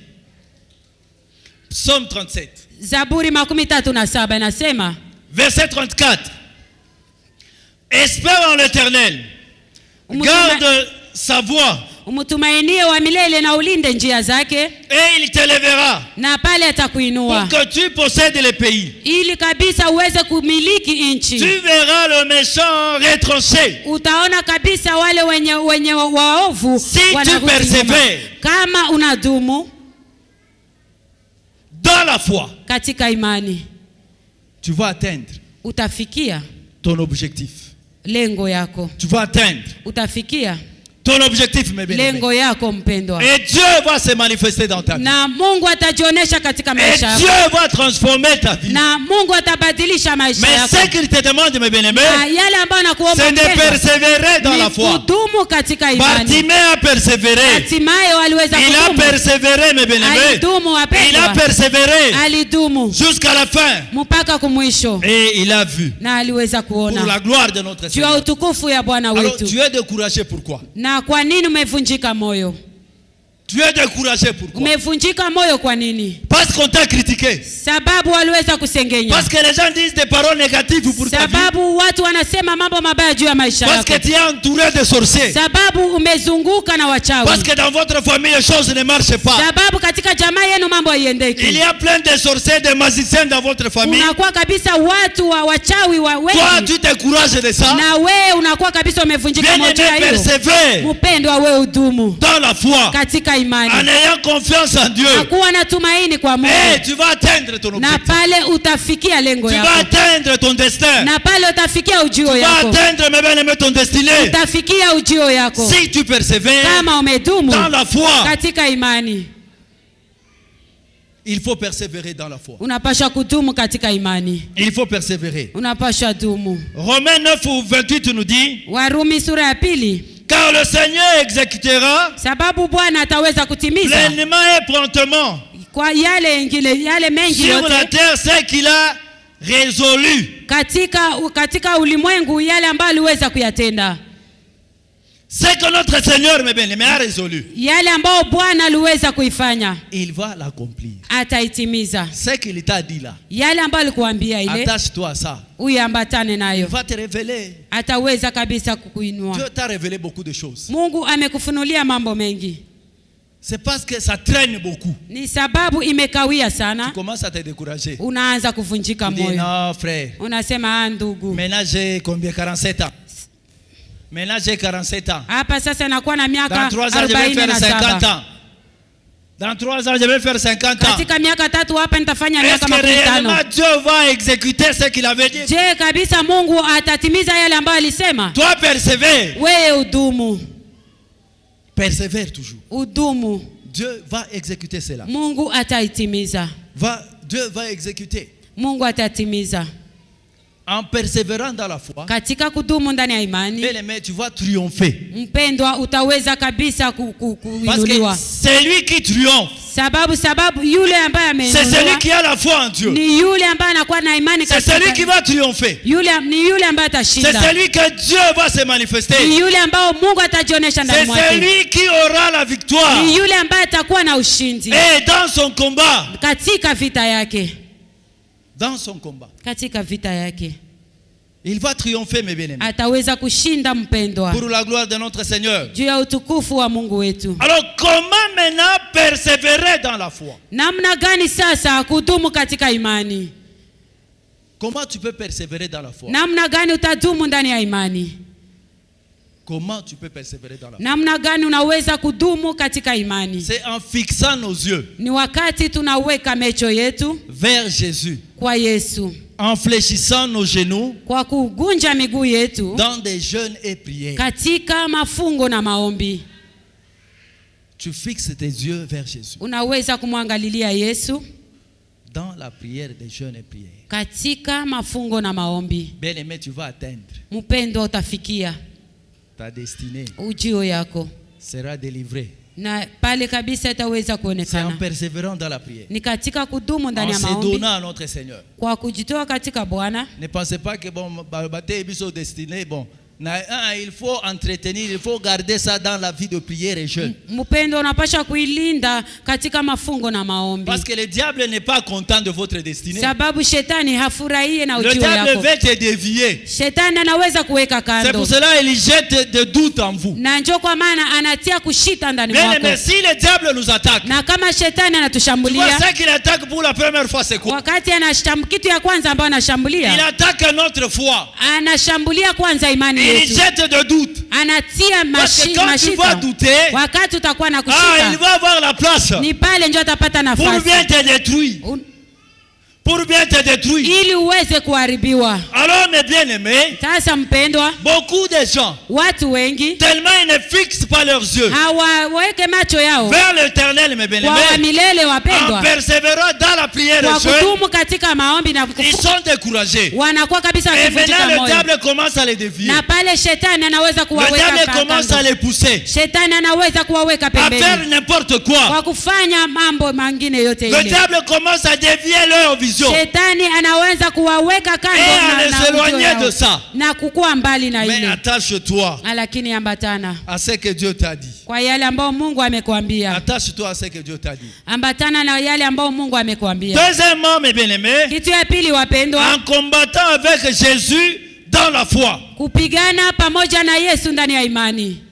Speaker 1: Psaume 37.
Speaker 2: Zaburi 37 inasema,
Speaker 1: Verset 34. Espère en l'Éternel. Garde sa voie
Speaker 2: umtumainie wa milele na ulinde njia zake,
Speaker 1: et il t'élèvera
Speaker 2: na pale atakuinua
Speaker 1: pour que tu possèdes les pays.
Speaker 2: ili kabisa uweze kumiliki nchi.
Speaker 1: Tu verras le méchant retranché.
Speaker 2: Utaona kabisa wale wenye waovu
Speaker 1: Si tu
Speaker 2: wanarudi nyuma.
Speaker 1: persévères
Speaker 2: Kama unadumu
Speaker 1: dans la foi,
Speaker 2: katika imani,
Speaker 1: tu vas atteindre
Speaker 2: utafikia
Speaker 1: ton objectif.
Speaker 2: lengo yako.
Speaker 1: Tu vas atteindre
Speaker 2: Utafikia
Speaker 1: ton objectif, mes bien-aimés.
Speaker 2: lengo yako mpendwa,
Speaker 1: Et Dieu va se manifester dans ta vie.
Speaker 2: na Mungu atajionyesha katika
Speaker 1: Et
Speaker 2: maisha yako,
Speaker 1: Dieu va transformer ta vie.
Speaker 2: na Mungu atabadilisha maisha
Speaker 1: Mais
Speaker 2: yako.
Speaker 1: ce qu'il te demande, mes bien-aimés,
Speaker 2: Na yale ambayo nakuomba
Speaker 1: c'est de
Speaker 2: mpendwa,
Speaker 1: persévérer dans la
Speaker 2: ni
Speaker 1: foi.
Speaker 2: kudumu katika imani.
Speaker 1: Bartimée a persévéré.
Speaker 2: Hatimaye waliweza
Speaker 1: Il a
Speaker 2: kudumu.
Speaker 1: persévéré, mes bien-aimés.
Speaker 2: Alidumu
Speaker 1: Il a
Speaker 2: wapendwa,
Speaker 1: persévéré
Speaker 2: alidumu
Speaker 1: jusqu'à la fin.
Speaker 2: mpaka kumwisho,
Speaker 1: Et il a vu.
Speaker 2: na aliweza
Speaker 1: Pour
Speaker 2: kuona
Speaker 1: la gloire de notre
Speaker 2: juu ya
Speaker 1: Seigneur.
Speaker 2: utukufu ya Bwana
Speaker 1: Alors,
Speaker 2: wetu.
Speaker 1: tu es découragé pourquoi?
Speaker 2: Na kwa nini umevunjika moyo?
Speaker 1: Tu es découragé pourquoi?
Speaker 2: Umevunjika moyo kwa nini?
Speaker 1: Parce qu'on t'a critiqué.
Speaker 2: Sababu waliweza kusengenya.
Speaker 1: Parce que les gens disent des paroles négatives pour ta vie.
Speaker 2: Sababu watu wanasema mambo mabaya juu ya maisha
Speaker 1: Parce que
Speaker 2: yako.
Speaker 1: tu es entouré de sorciers.
Speaker 2: Sababu umezunguka na wachawi.
Speaker 1: Parce que dans votre famille, les choses ne marchent pas.
Speaker 2: Sababu katika jamaa yenu mambo
Speaker 1: Il
Speaker 2: haiendeki.
Speaker 1: y a plein de sorciers, de magiciens dans votre famille.
Speaker 2: Unakuwa kabisa watu wa wachawi wa
Speaker 1: Toi,
Speaker 2: wengi.
Speaker 1: tu t'encourages de ça.
Speaker 2: Na wewe unakuwa kabisa umevunjika moyo juu ya
Speaker 1: Bien-aimé,
Speaker 2: hiyo.
Speaker 1: persévère
Speaker 2: Mpendwa, wewe udumu
Speaker 1: dans la foi.
Speaker 2: katika
Speaker 1: En
Speaker 2: imani.
Speaker 1: ayant confiance en Dieu.
Speaker 2: Na kuwa na tumaini kwa
Speaker 1: Et
Speaker 2: Mungu.
Speaker 1: tu vas atteindre ton
Speaker 2: Na
Speaker 1: objectif.
Speaker 2: pale utafikia lengo
Speaker 1: Tu vas
Speaker 2: yako.
Speaker 1: atteindre ton destin.
Speaker 2: Na pale utafikia ujio
Speaker 1: Tu vas
Speaker 2: yako.
Speaker 1: atteindre, mes bien-aimés, ton destinée.
Speaker 2: Utafikia ujio yako.
Speaker 1: Si tu persévères
Speaker 2: Kama umedumu
Speaker 1: dans la foi.
Speaker 2: katika imani.
Speaker 1: Il faut persévérer dans la foi.
Speaker 2: Unapasha kudumu katika imani.
Speaker 1: Il faut persévérer.
Speaker 2: Unapasha dumu.
Speaker 1: Romains 9 ou 28 nous dit,
Speaker 2: Warumi sura ya 2.
Speaker 1: car le Seigneur exécutera
Speaker 2: Sababu Bwana ataweza kutimiza
Speaker 1: pleinement et promptement
Speaker 2: kwa yale mengi
Speaker 1: sur la
Speaker 2: yote
Speaker 1: terre ce qu'il a résolu.
Speaker 2: katika ulimwengu yale ambayo aliweza kuyatenda.
Speaker 1: Ce que notre Seigneur, mes bien-aimés, a résolu,
Speaker 2: Yale ambayo Bwana aliweza kuifanya
Speaker 1: il va l'accomplir.
Speaker 2: ataitimiza.
Speaker 1: Ce qu'il t'a dit là,
Speaker 2: Yale ambayo alikuambia ile
Speaker 1: attache-toi à ça.
Speaker 2: uiambatane
Speaker 1: Il
Speaker 2: nayo.
Speaker 1: va te révéler.
Speaker 2: Ataweza kabisa kukuinua.
Speaker 1: Dieu t'a révélé beaucoup de choses.
Speaker 2: Mungu amekufunulia mambo mengi.
Speaker 1: C'est parce que ça traîne beaucoup.
Speaker 2: Ni sababu imekawia
Speaker 1: Tu
Speaker 2: sana,
Speaker 1: commences à te décourager.
Speaker 2: unaanza kuvunjika
Speaker 1: Tu dis,
Speaker 2: moyo.
Speaker 1: non, frère.
Speaker 2: Unasema ndugu,
Speaker 1: Maintenant, j'ai combien? 47 ans. Maintenant, j'ai 47 ans.
Speaker 2: hapa sasa nakuwa na
Speaker 1: Dans
Speaker 2: miaka
Speaker 1: 3 ans, je vais faire 50
Speaker 2: 47.
Speaker 1: ans. Dans 3 ans, je vais faire 50 ans.
Speaker 2: Katika miaka 3 hapa nitafanya
Speaker 1: Est-ce
Speaker 2: miaka
Speaker 1: que réellement
Speaker 2: 50.
Speaker 1: Dieu va exécuter ce qu'il avait dit?
Speaker 2: Je, kabisa Mungu atatimiza yale ambayo alisema?
Speaker 1: Toi, persévère.
Speaker 2: Wewe udumu.
Speaker 1: Persévère toujours.
Speaker 2: Udumu.
Speaker 1: Dieu va exécuter cela.
Speaker 2: Mungu ataitimiza.
Speaker 1: Dieu va exécuter.
Speaker 2: Mungu atatimiza.
Speaker 1: En persévérant dans la foi,
Speaker 2: Katika kudumu ndani ya imani,
Speaker 1: bien-aimé, tu vas triompher.
Speaker 2: mpendwa, utaweza kabisa
Speaker 1: Parce que
Speaker 2: kuinuliwa.
Speaker 1: c'est lui qui triomphe.
Speaker 2: Sababu yule ambaye
Speaker 1: C'est celui
Speaker 2: ameinuliwa
Speaker 1: qui a la foi en Dieu.
Speaker 2: ni yule ambaye anakuwa na imani
Speaker 1: C'est celui qui va triompher.
Speaker 2: ni yule ambaye
Speaker 1: C'est
Speaker 2: atashinda.
Speaker 1: celui que Dieu va se manifester.
Speaker 2: Ni yule ambao Mungu atajionyesha
Speaker 1: C'est
Speaker 2: ndani mwake.
Speaker 1: celui qui aura la victoire.
Speaker 2: Ni yule ambaye atakuwa na ushindi
Speaker 1: Et dans son combat.
Speaker 2: katika vita yake.
Speaker 1: Dans son combat.
Speaker 2: Katika vita yake
Speaker 1: Il va triompher, mes bien-aimés.
Speaker 2: ataweza kushinda, mpendwa,
Speaker 1: Pour la gloire de notre Seigneur.
Speaker 2: juu ya utukufu wa Mungu wetu.
Speaker 1: Alors, comment maintenant persévérer dans la foi?
Speaker 2: Namna gani sasa kudumu katika imani?
Speaker 1: Comment tu peux persévérer dans la foi?
Speaker 2: Namna gani utadumu ndani ya imani?
Speaker 1: Comment tu peux persévérer dans la foi?
Speaker 2: Namna gani unaweza kudumu katika imani?
Speaker 1: C'est en fixant nos yeux
Speaker 2: Ni wakati tunaweka macho yetu
Speaker 1: vers Jésus,
Speaker 2: kwa Yesu,
Speaker 1: en fléchissant nos genoux
Speaker 2: kwa kugunja miguu yetu
Speaker 1: dans des jeûnes et prières.
Speaker 2: katika mafungo na maombi.
Speaker 1: Tu fixes tes yeux vers Jésus
Speaker 2: Unaweza kumwangalilia Yesu
Speaker 1: dans la prière des jeûnes et prières.
Speaker 2: katika mafungo na maombi.
Speaker 1: Bien-aimé, tu vas atteindre
Speaker 2: Mpendwa, utafikia
Speaker 1: ta destinée,
Speaker 2: ujio yako
Speaker 1: sera délivrée.
Speaker 2: na pale kabisa itaweza
Speaker 1: C'est en
Speaker 2: kuonekana.
Speaker 1: persévérant dans la prière,
Speaker 2: Ni katika kudumu ndani
Speaker 1: en
Speaker 2: ya
Speaker 1: se
Speaker 2: maombi,
Speaker 1: donnant à notre Seigneur.
Speaker 2: kwa kujitoa katika Bwana.
Speaker 1: Ne pensez pas que bon, bataille biso destinée, bon, il faut entretenir, il faut garder ça dans la vie de prière et jeûne.
Speaker 2: Mpendwa, unapasha kuilinda katika mafungo na maombi,
Speaker 1: Parce que le diable n'est pas content de votre destinée.
Speaker 2: sababu shetani hafurahie na
Speaker 1: Le
Speaker 2: ujio
Speaker 1: diable
Speaker 2: yako.
Speaker 1: veut te dévier.
Speaker 2: Shetani anaweza kuweka
Speaker 1: C'est
Speaker 2: kando,
Speaker 1: pour cela qu'il jette des doutes en vous.
Speaker 2: na njoo kwa maana anatia kushita ndani
Speaker 1: Mais
Speaker 2: mwako.
Speaker 1: si le diable nous attaque,
Speaker 2: Na kama shetani
Speaker 1: tu vois
Speaker 2: anatushambulia,
Speaker 1: ce qu'il attaque pour la première fois, c'est quoi?
Speaker 2: wakati kitu ya kwanza ambayo
Speaker 1: Il
Speaker 2: anashambulia,
Speaker 1: attaque notre foi.
Speaker 2: anashambulia kwanza imani
Speaker 1: Il
Speaker 2: yetu,
Speaker 1: jette des doutes.
Speaker 2: anatia
Speaker 1: Parce que quand tu vas
Speaker 2: mashita.
Speaker 1: douter,
Speaker 2: Wakati utakuwa na
Speaker 1: il
Speaker 2: kushita,
Speaker 1: va avoir la place
Speaker 2: ni pale ndio atapata
Speaker 1: pour
Speaker 2: nafasi
Speaker 1: bien te détruire. Pour bien te détruire.
Speaker 2: ili uweze kuharibiwa.
Speaker 1: Alors, mes bien-aimés,
Speaker 2: Sasa mpendwa,
Speaker 1: beaucoup de gens,
Speaker 2: watu wengi
Speaker 1: tellement ils ne fixent pas leurs yeux
Speaker 2: hawaweke macho yao
Speaker 1: vers l'éternel, mes
Speaker 2: kwa
Speaker 1: bien-aimés,
Speaker 2: milele,
Speaker 1: en
Speaker 2: wapendwa,
Speaker 1: persévérant dans la prière
Speaker 2: kwa
Speaker 1: et jeûne,
Speaker 2: kudumu katika maombi na
Speaker 1: ils sont découragés.
Speaker 2: wanakuwa kabisa
Speaker 1: Et
Speaker 2: wakivunjika
Speaker 1: maintenant, le
Speaker 2: moyo,
Speaker 1: diable commence à les dévier.
Speaker 2: na pale shetani anaweza
Speaker 1: Le
Speaker 2: kuwaweka
Speaker 1: diable commence à
Speaker 2: kando.
Speaker 1: les pousser
Speaker 2: Shetani anaweza kuwaweka
Speaker 1: à faire
Speaker 2: pembeni
Speaker 1: n'importe quoi.
Speaker 2: kwa kufanya mambo mengine yote
Speaker 1: Le
Speaker 2: ile.
Speaker 1: diable commence à dévier leur vision
Speaker 2: Shetani anaweza kuwaweka
Speaker 1: et
Speaker 2: kando
Speaker 1: à les
Speaker 2: ujio
Speaker 1: éloigner
Speaker 2: yao,
Speaker 1: de ça.
Speaker 2: na kukuwa mbali na
Speaker 1: Mais
Speaker 2: ile,
Speaker 1: attache-toi
Speaker 2: lakini ambatana
Speaker 1: à ce que Dieu t'a dit.
Speaker 2: kwa yale ambayo Mungu amekuambia.
Speaker 1: Attache-toi à ce que Dieu t'a dit.
Speaker 2: Ambatana na yale ambayo Mungu amekuambia.
Speaker 1: Deuxièmement, mes bien-aimés,
Speaker 2: Kitu ya pili, wapendwa,
Speaker 1: en combattant avec Jésus dans la foi.
Speaker 2: kupigana pamoja na Yesu ndani ya imani.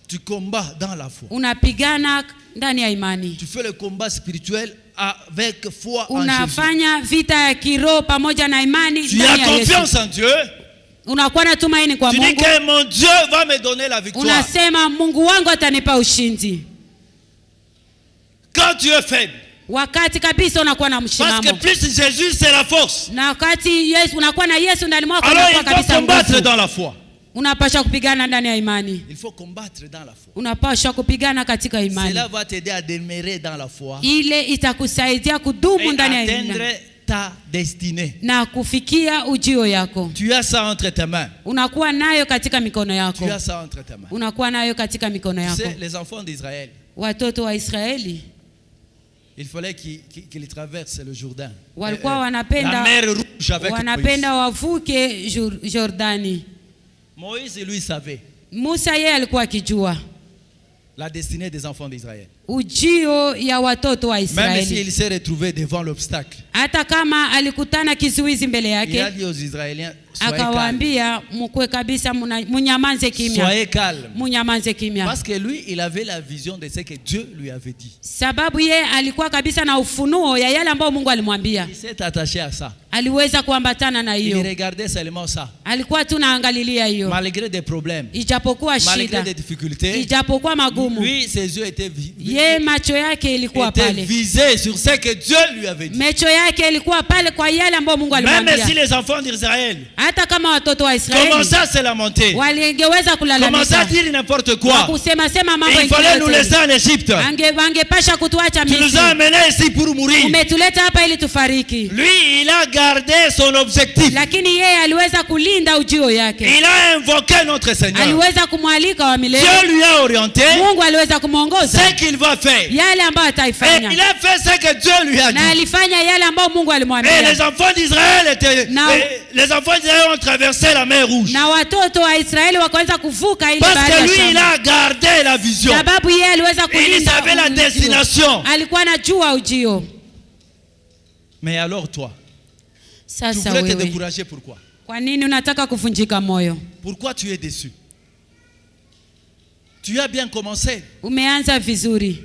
Speaker 1: Tu combats dans la foi.
Speaker 2: Unapigana ndani ya imani,
Speaker 1: Tu fais le combat spirituel avec foi en Jésus.
Speaker 2: unafanya vita ya kiroho pamoja na imani
Speaker 1: Tu
Speaker 2: ndani
Speaker 1: as
Speaker 2: ya Yesu.
Speaker 1: confiance en Dieu.
Speaker 2: Unakuwa na tumaini kwa
Speaker 1: Tu dis
Speaker 2: Mungu,
Speaker 1: que mon Dieu va me donner la victoire.
Speaker 2: unasema Mungu wangu atanipa ushindi.
Speaker 1: Quand tu es faible,
Speaker 2: Wakati kabisa unakuwa na
Speaker 1: parce que
Speaker 2: msimamo,
Speaker 1: plus Jésus c'est la force,
Speaker 2: na wakati Yesu unakuwa na Yesu ndani mwako,
Speaker 1: alors
Speaker 2: unakuwa
Speaker 1: il faut
Speaker 2: kabisa
Speaker 1: combattre
Speaker 2: nguvu.
Speaker 1: dans la foi.
Speaker 2: Unapaswa kupigana ndani ya imani,
Speaker 1: Il faut combattre dans la foi.
Speaker 2: unapaswa kupigana katika imani.
Speaker 1: Cela va t'aider à demeurer dans la foi
Speaker 2: Ile itakusaidia kudumu
Speaker 1: et
Speaker 2: ndani ya imani
Speaker 1: atteindre ta destinée.
Speaker 2: na kufikia ujio yako.
Speaker 1: Tu as ça entre tes mains.
Speaker 2: Unakuwa nayo katika mikono
Speaker 1: Tu
Speaker 2: yako,
Speaker 1: as ça entre tes mains.
Speaker 2: unakuwa nayo katika mikono
Speaker 1: Tu
Speaker 2: yako.
Speaker 1: sais, les enfants d'Israël,
Speaker 2: Watoto wa Israeli
Speaker 1: il fallait qu'ils traversent le Jourdain.
Speaker 2: walikuwa
Speaker 1: La
Speaker 2: wanapenda
Speaker 1: mer rouge avec
Speaker 2: wanapenda
Speaker 1: Moïse.
Speaker 2: wavuke Jordani.
Speaker 1: Moïse, lui, savait
Speaker 2: Musa yeye alikuwa akijua
Speaker 1: la destinée des enfants d'Israël.
Speaker 2: ujio ya watoto wa
Speaker 1: Même
Speaker 2: Israeli,
Speaker 1: s'il s'est retrouvé devant l'obstacle,
Speaker 2: hata kama alikutana kizuizi mbele
Speaker 1: il a
Speaker 2: yake,
Speaker 1: dit aux Israéliens, soyez calmes.
Speaker 2: akawaambia mkwe kabisa, munyamanze kimya,
Speaker 1: Soyez calmes.
Speaker 2: munyamanze kimya,
Speaker 1: Parce que lui, il avait la vision de ce que Dieu lui avait dit.
Speaker 2: sababu yeye alikuwa kabisa na ufunuo ya yale ambayo Mungu alimwambia.
Speaker 1: Il s'est attaché à ça.
Speaker 2: Aliweza kuambatana na
Speaker 1: Il
Speaker 2: hiyo,
Speaker 1: regardait seulement ça.
Speaker 2: alikuwa tu naangalilia hiyo,
Speaker 1: Malgré des problèmes,
Speaker 2: ijapokuwa
Speaker 1: malgré
Speaker 2: shida,
Speaker 1: des difficultés,
Speaker 2: ijapokuwa magumu,
Speaker 1: lui, ses yeux étaient,
Speaker 2: ye macho yake ilikuwa
Speaker 1: étaient
Speaker 2: pale,
Speaker 1: visés sur ce que Dieu lui avait dit.
Speaker 2: macho yake ilikuwa pale kwa yale ambayo Mungu
Speaker 1: Même
Speaker 2: alimwambia.
Speaker 1: si les enfants d'Israël
Speaker 2: Hata kama watoto wa Israeli
Speaker 1: commençaient à se lamenter,
Speaker 2: waliweza
Speaker 1: commençaient à
Speaker 2: kulalamika
Speaker 1: dire n'importe
Speaker 2: kwa
Speaker 1: quoi,
Speaker 2: kusema sema mambo
Speaker 1: il fallait nous
Speaker 2: mengine
Speaker 1: laisser en Égypte.
Speaker 2: wangepasha kutuacha
Speaker 1: Tu nous
Speaker 2: Misri.
Speaker 1: as amenés ici pour mourir.
Speaker 2: Umetuleta hapa ili tufariki,
Speaker 1: Lui, il a gardé son objectif.
Speaker 2: lakini yeye aliweza kulinda ujio yake,
Speaker 1: Il a invoqué notre Seigneur.
Speaker 2: aliweza kumwalika wa milele.
Speaker 1: Dieu lui a orienté
Speaker 2: Mungu aliweza kumwongoza
Speaker 1: ce qu'il va va faire.
Speaker 2: yale ambayo
Speaker 1: Et
Speaker 2: ataifanya.
Speaker 1: il a fait ce que Dieu lui a dit.
Speaker 2: Na alifanya yale ambayo Mungu
Speaker 1: Et
Speaker 2: alimwambia.
Speaker 1: les enfants d'Israël les enfants d'Israël ont traversé la mer Rouge.
Speaker 2: Na watoto wa Israeli wakaweza kuvuka ile
Speaker 1: Parce
Speaker 2: bahari
Speaker 1: que
Speaker 2: ya
Speaker 1: lui,
Speaker 2: Shamu.
Speaker 1: il a gardé la vision.
Speaker 2: Sababu yeye aliweza
Speaker 1: Et il
Speaker 2: kulinda
Speaker 1: savait la
Speaker 2: ujio.
Speaker 1: destination.
Speaker 2: Alikuwa anajua ujio.
Speaker 1: Mais alors toi, tu
Speaker 2: Sasa
Speaker 1: voulais te
Speaker 2: wewe,
Speaker 1: décourager, pourquoi?
Speaker 2: kwa nini unataka kuvunjika moyo?
Speaker 1: Pourquoi tu es déçu? Tu as bien commencé,
Speaker 2: Umeanza vizuri,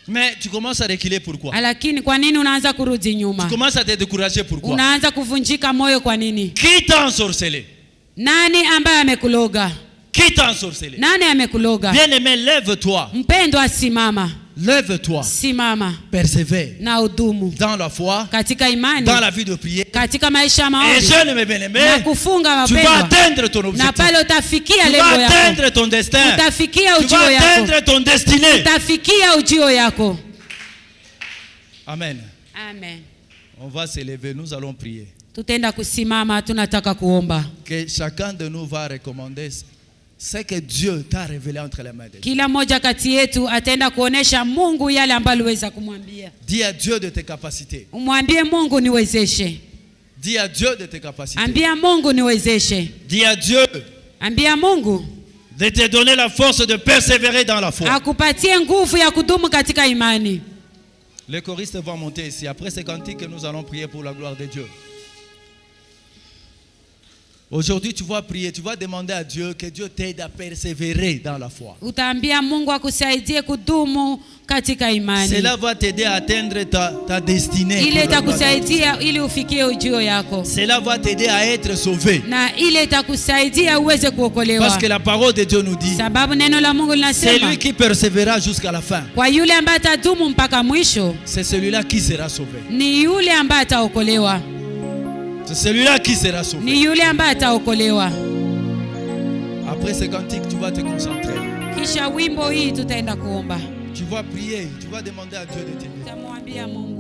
Speaker 1: mais tu commences à reculer, pourquoi?
Speaker 2: lakini kwa nini unaanza kurudi
Speaker 1: Tu
Speaker 2: nyuma?
Speaker 1: commences à te décourager, pourquoi?
Speaker 2: Unaanza kuvunjika moyo kwa nini?
Speaker 1: Qui t'a ensorcelé?
Speaker 2: Nani ambaye amekuloga?
Speaker 1: Qui t'a ensorcelé?
Speaker 2: Nani amekuloga?
Speaker 1: Bien-aimé, lève-toi.
Speaker 2: Mpendwa, simama,
Speaker 1: Lève-toi.
Speaker 2: simama
Speaker 1: Persévère
Speaker 2: na udumu
Speaker 1: dans la foi,
Speaker 2: katika imani,
Speaker 1: dans la vie de prière.
Speaker 2: katika maisha ya
Speaker 1: Et
Speaker 2: maombi
Speaker 1: jeune mes bien-aimés,
Speaker 2: na kufunga
Speaker 1: tu vas
Speaker 2: mapendo,
Speaker 1: atteindre ton
Speaker 2: na
Speaker 1: objectif.
Speaker 2: pale utafikia
Speaker 1: Tu
Speaker 2: lengo
Speaker 1: vas
Speaker 2: yako,
Speaker 1: atteindre ton destin.
Speaker 2: utafikia
Speaker 1: Tu
Speaker 2: ujio
Speaker 1: vas
Speaker 2: yako,
Speaker 1: atteindre ton destinée.
Speaker 2: utafikia ujio yako.
Speaker 1: Amen.
Speaker 2: Amen.
Speaker 1: On va se lever, nous allons prier.
Speaker 2: Tutaenda kusimama, tunataka kuomba.
Speaker 1: Que chacun de nous va recommander ce que Dieu t'a révélé entre les mains de Dieu.
Speaker 2: Kila mmoja kati yetu ataenda kuonesha Mungu yale ambayo aliweza kumwambia.
Speaker 1: Dis à Dieu de tes capacités.
Speaker 2: Umwambie Mungu, niwezeshe.
Speaker 1: Dis à Dieu de tes capacités.
Speaker 2: Ambia Mungu, niwezeshe.
Speaker 1: Dis à Dieu
Speaker 2: Ambia Mungu
Speaker 1: de te donner la force de persévérer dans la foi.
Speaker 2: akupatie nguvu ya kudumu katika imani.
Speaker 1: Les choristes vont monter ici. Après ces cantiques, nous allons prier pour la gloire de Dieu. Aujourd'hui, tu vas prier, tu vas demander à Dieu que Dieu t'aide à persévérer dans la foi.
Speaker 2: Utaambia Mungu akusaidie kudumu katika imani.
Speaker 1: Cela va t'aider à atteindre ta destinée.
Speaker 2: Ile itakusaidia ili ufikie ujio yako.
Speaker 1: Cela va t'aider à être sauvé.
Speaker 2: Na ile itakusaidia uweze kuokolewa.
Speaker 1: Parce que la parole de Dieu nous dit,
Speaker 2: Sababu neno la Mungu
Speaker 1: c'est
Speaker 2: linasema,
Speaker 1: lui qui persévérera jusqu'à la fin.
Speaker 2: kwa yule ambaye atadumu mpaka mwisho,
Speaker 1: C'est celui-là qui sera sauvé.
Speaker 2: ni yule ambaye ataokolewa.
Speaker 1: C'est celui-là qui sera sauvé.
Speaker 2: Ni yule ambaye ataokolewa.
Speaker 1: Après ce cantique, tu vas te concentrer.
Speaker 2: Kisha wimbo hii tutaenda kuomba.
Speaker 1: Tu vas prier, tu vas demander à Dieu de t'aider.
Speaker 2: Tutamwambia Mungu